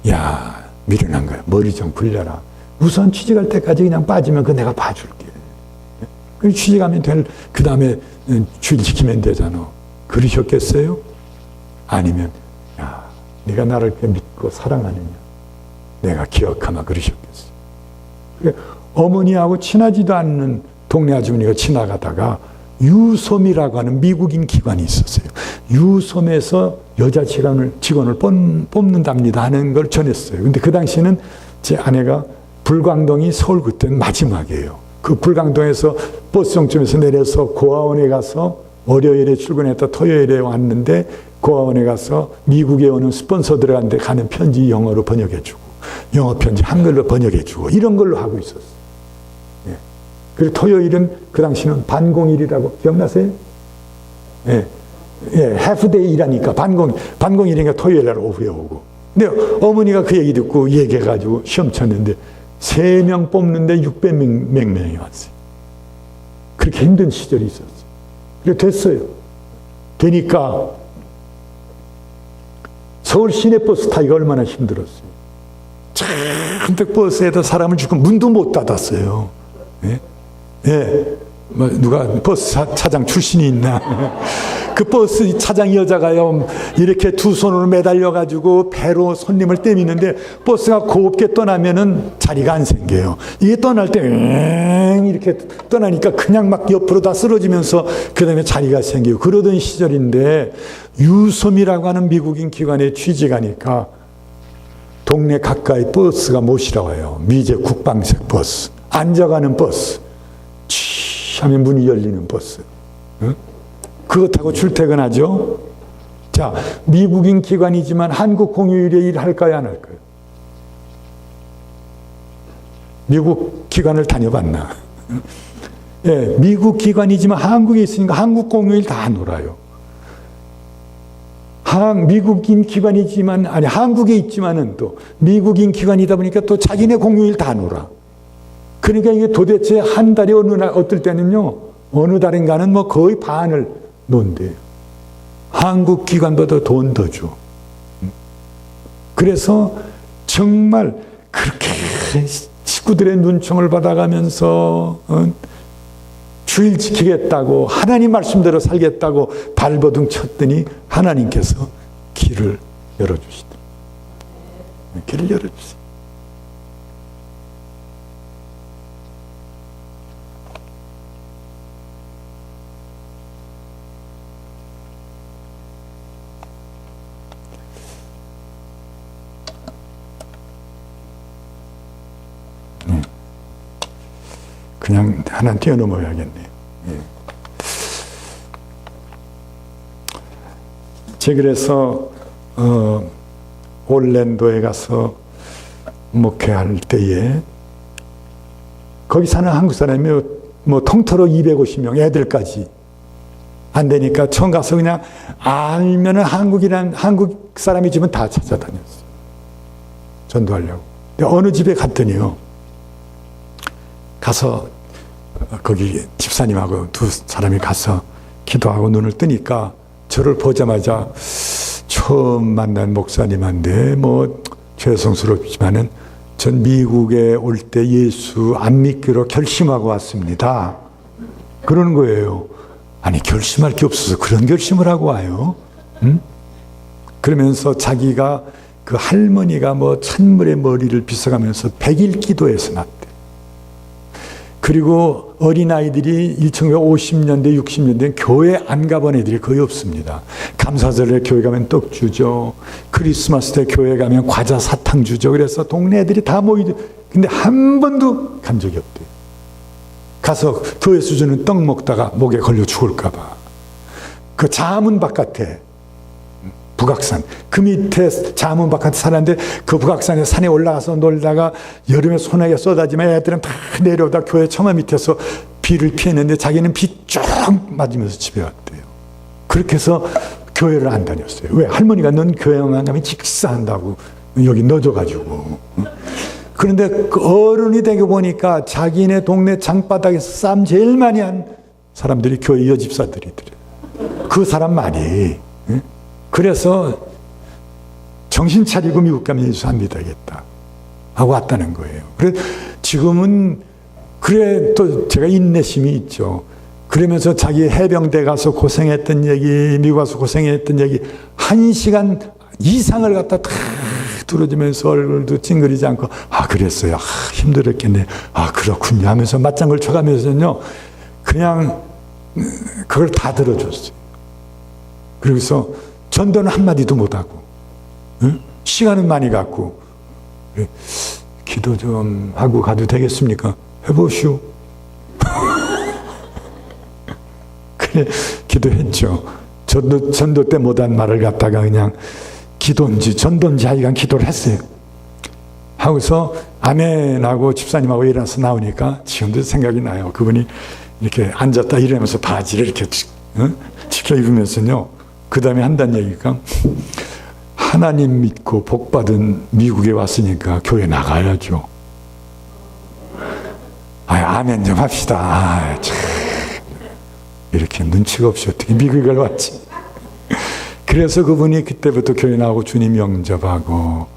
야, 미련한 거야. 머리 좀 굴려라. 우선 취직할 때까지 그냥 빠지면 그 내가 봐줄게. 취직하면 그 다음에 주일 지키면 되잖아. 그러셨겠어요? 아니면, 야, 네가 나를 그렇게 믿고 사랑하느냐? 내가 기억하마. 그러셨겠어요? 어머니하고 친하지도 않는 동네 아주머니가 지나가다가 유솜이라고 하는 미국인 기관이 있었어요. 유솜에서 여자 직원을 뽑는답니다 하는 걸 전했어요. 근데 그 당시에는 제 아내가 불광동이 서울 그때 마지막이에요. 그 불광동에서 버스 정점에서 내려서 고아원에 가서 월요일에 출근했다 토요일에 왔는데 고아원에 가서 미국에 오는 스폰서들한테 가는 편지 영어로 번역해주고, 영어 편지 한글로 번역해 주고 이런 걸로 하고 있었어요. 예. 그리고 토요일은 그 당시는 반공일이라고 기억나세요? 예. 예, 해프데이 일하니까 반공일이니까 토요일 날 오후에 오고. 근데 어머니가 그 얘기 듣고 얘기해가지고 시험 쳤는데 3명 뽑는데 600몇 명이 왔어요. 그렇게 힘든 시절이 있었어요. 그래 됐어요. 되니까 서울 시내버스 타기가 얼마나 힘들었어요. 잔뜩 버스에다 사람을 주고 문도 못 닫았어요. 예? 예. 뭐 누가 버스 차장 출신이 있나? 그 버스 차장 여자가요 이렇게 두 손으로 매달려가지고 배로 손님을 떼미는데 버스가 곱게 떠나면은 자리가 안 생겨요. 이게 떠날 때 이렇게 떠나니까 그냥 막 옆으로 다 쓰러지면서 그 다음에 자리가 생기고 그러던 시절인데 유섬이라고 하는 미국인 기관에 취직하니까 동네 가까이 버스가 모시러 와요. 미제 국방색 버스, 앉아가는 버스, 하면 문이 열리는 버스. 응? 그거 타고 출퇴근하죠. 자, 미국인 기관이지만 한국 공휴일에 일할까요, 안 할까요? 미국 기관을 다녀봤나? 예, 미국 기관이지만 한국에 있으니까 한국 공휴일 다 놀아요. 미국인 기관이지만, 아니, 한국에 있지만은 또 미국인 기관이다 보니까 또 자기네 공휴일 다 놀아. 그러니까 이게 도대체 한 달에 어떨 때는요, 어느 달인가는 뭐 거의 반을 논대요. 한국 기관보다 돈 더 줘. 그래서 정말 그렇게 식구들의 눈총을 받아가면서 주일 지키겠다고 하나님 말씀대로 살겠다고 발버둥 쳤더니 하나님께서 길을 열어주시더라고요. 길을 열어주세요. 그냥 하나 뛰어넘어야겠네요. 예. 제가 그래서 올랜도에 가서 목회할 때에 거기 사는 한국 사람이 뭐 통틀어 250명 애들까지 안 되니까 처음 가서 그냥 알면은 한국 사람이지만 다 찾아다녔어요. 전도하려고. 근데 어느 집에 갔더니요. 가서 거기 집사님하고 두 사람이 가서 기도하고 눈을 뜨니까 저를 보자마자 처음 만난 목사님한테 뭐 죄송스럽지만은 전 미국에 올 때 예수 안 믿기로 결심하고 왔습니다. 그러는 거예요. 아니 결심할 게 없어서 그런 결심을 하고 와요. 응? 그러면서 자기가 그 할머니가 뭐 찬물에 머리를 빗어가면서 100일 기도해서 났대. 그리고 어린아이들이 1950년대, 60년대 교회 안 가본 애들이 거의 없습니다. 감사절에 교회 가면 떡 주죠. 크리스마스 때 교회 가면 과자 사탕 주죠. 그래서 동네 애들이 다 모이죠. 근데 한 번도 간 적이 없대요. 가서 교회에서 주는 떡 먹다가 목에 걸려 죽을까 봐. 그 자문 바깥에 북악산 그 밑에 자문 바깥에 살았는데 그 북악산에 산에 올라가서 놀다가 여름에 소나기가 쏟아지면 애들은 다 내려오다 교회 처마 밑에서 비를 피했는데 자기는 비 쫙 맞으면서 집에 왔대요. 그렇게 해서 교회를 안 다녔어요. 왜? 할머니가 넌 교회만 가면 직사한다고 여기 넣어줘가지고. 그런데 그 어른이 되고 보니까 자기네 동네 장바닥에서 싸움 제일 많이 한 사람들이 교회 여집사들이더래요. 그 사람 말이. 그래서 정신 차리고 미국 가면 예수 안 믿어야겠다 하고 왔다는 거예요. 그래 지금은 그래 또 제가 인내심이 있죠. 그러면서 자기 해병대 가서 고생했던 얘기, 미국 가서 고생했던 얘기 1시간 이상을 갖다 다 뚫어지면서 얼굴도 찡그리지 않고 아 그랬어요. 아, 힘들었겠네. 아 그렇군요 하면서 맞장구를 쳐가면서요 그냥 그걸 다 들어줬어요. 그래서 전도는 한마디도 못하고 응? 시간은 많이 갖고 기도 좀 하고 가도 되겠습니까? 해보시오. 그래 기도했죠. 전도 때 못한 말을 갖다가 그냥 기도인지 전도인지 하여간 기도를 했어요. 하고서 아멘 하고 집사님하고 일어나서 나오니까 지금도 생각이 나요. 그분이 이렇게 앉았다 일어나면서 바지를 이렇게 지켜 입으면서요. 그 다음에 한다는 얘기가 하나님 믿고 복받은 미국에 왔으니까 교회 나가야죠. 아멘 좀 합시다. 참. 이렇게 눈치가 없이 어떻게 미국에 왔지. 그래서 그분이 그때부터 교회 나오고 주님 영접하고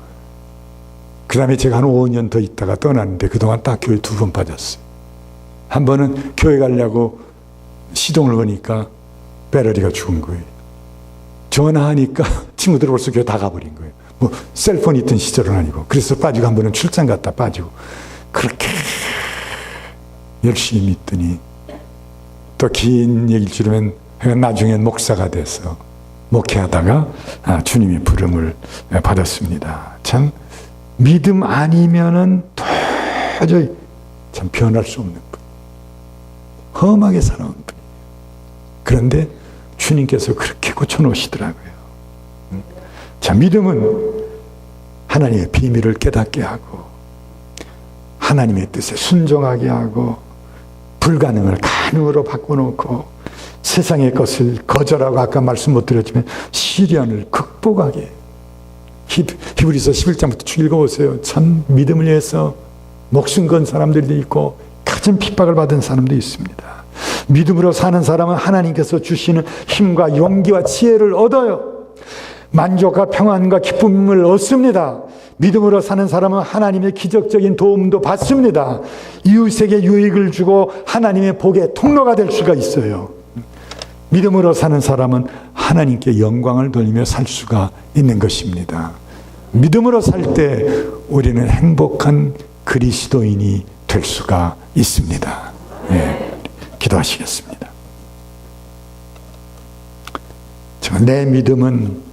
그 다음에 제가 한 5년 더 있다가 떠났는데 그동안 딱 교회 2번 빠졌어요. 한 번은 교회 가려고 시동을 거니까 배터리가 죽은 거예요. 전화하니까 친구들 벌써 교회 다 가버린 거예요. 뭐 셀폰이 있던 시절은 아니고. 그래서 빠지고 한 번은 출장 갔다 빠지고. 그렇게 열심히 믿더니 또 긴 얘기를 들으면 나중엔 목사가 돼서 목회하다가 주님의 부름을 받았습니다. 참 믿음 아니면은 도저히 참 변할 수 없는 분. 험하게 살아온 분. 그런데 주님께서 그렇게 고쳐놓으시더라고요. 자, 믿음은 하나님의 비밀을 깨닫게 하고 하나님의 뜻에 순종하게 하고 불가능을 가능으로 바꿔놓고 세상의 것을 거절하고 아까 말씀 못 드렸지만 시련을 극복하게. 히브리서 11장부터 쭉 읽어보세요. 참 믿음을 위해서 목숨 건 사람들도 있고 가진 핍박을 받은 사람도 있습니다. 믿음으로 사는 사람은 하나님께서 주시는 힘과 용기와 지혜를 얻어요. 만족과 평안과 기쁨을 얻습니다. 믿음으로 사는 사람은 하나님의 기적적인 도움도 받습니다. 이웃에게 유익을 주고 하나님의 복의 통로가 될 수가 있어요. 믿음으로 사는 사람은 하나님께 영광을 돌리며 살 수가 있는 것입니다. 믿음으로 살 때 우리는 행복한 그리스도인이 될 수가 있습니다. 네, 기도하시겠습니다. 내 믿음은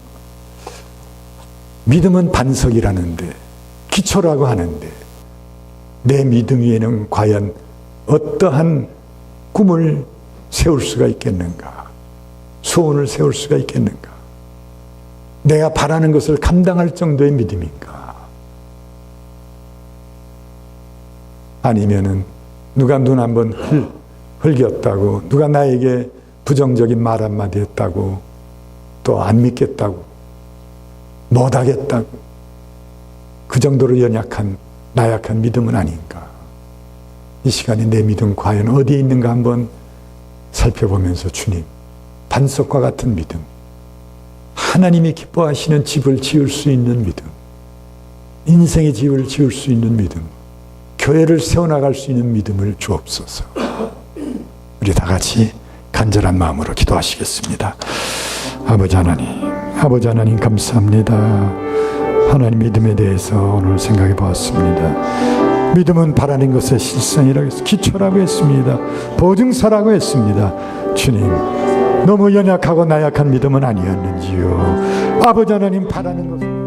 반석이라는데 기초라고 하는데 내 믿음 위에는 과연 어떠한 꿈을 세울 수가 있겠는가? 소원을 세울 수가 있겠는가? 내가 바라는 것을 감당할 정도의 믿음인가? 아니면은 누가 눈 한번 흘겼다고, 누가 나에게 부정적인 말 한마디 했다고, 또 안 믿겠다고, 못하겠다고, 그 정도로 나약한 믿음은 아닌가? 이 시간에 내 믿음 과연 어디에 있는가 한번 살펴보면서 주님, 반석과 같은 믿음, 하나님이 기뻐하시는 집을 지을 수 있는 믿음, 인생의 집을 지을 수 있는 믿음, 교회를 세워나갈 수 있는 믿음을 주옵소서. 우리 다 같이 간절한 마음으로 기도하시겠습니다. 아버지 하나님 감사합니다. 하나님 믿음에 대해서 오늘 생각해 보았습니다. 믿음은 바라는 것의 실상이라고 했습니다. 기초라고 했습니다. 보증서라고 했습니다. 주님, 너무 연약하고 나약한 믿음은 아니었는지요. 아버지 하나님 바라는 것은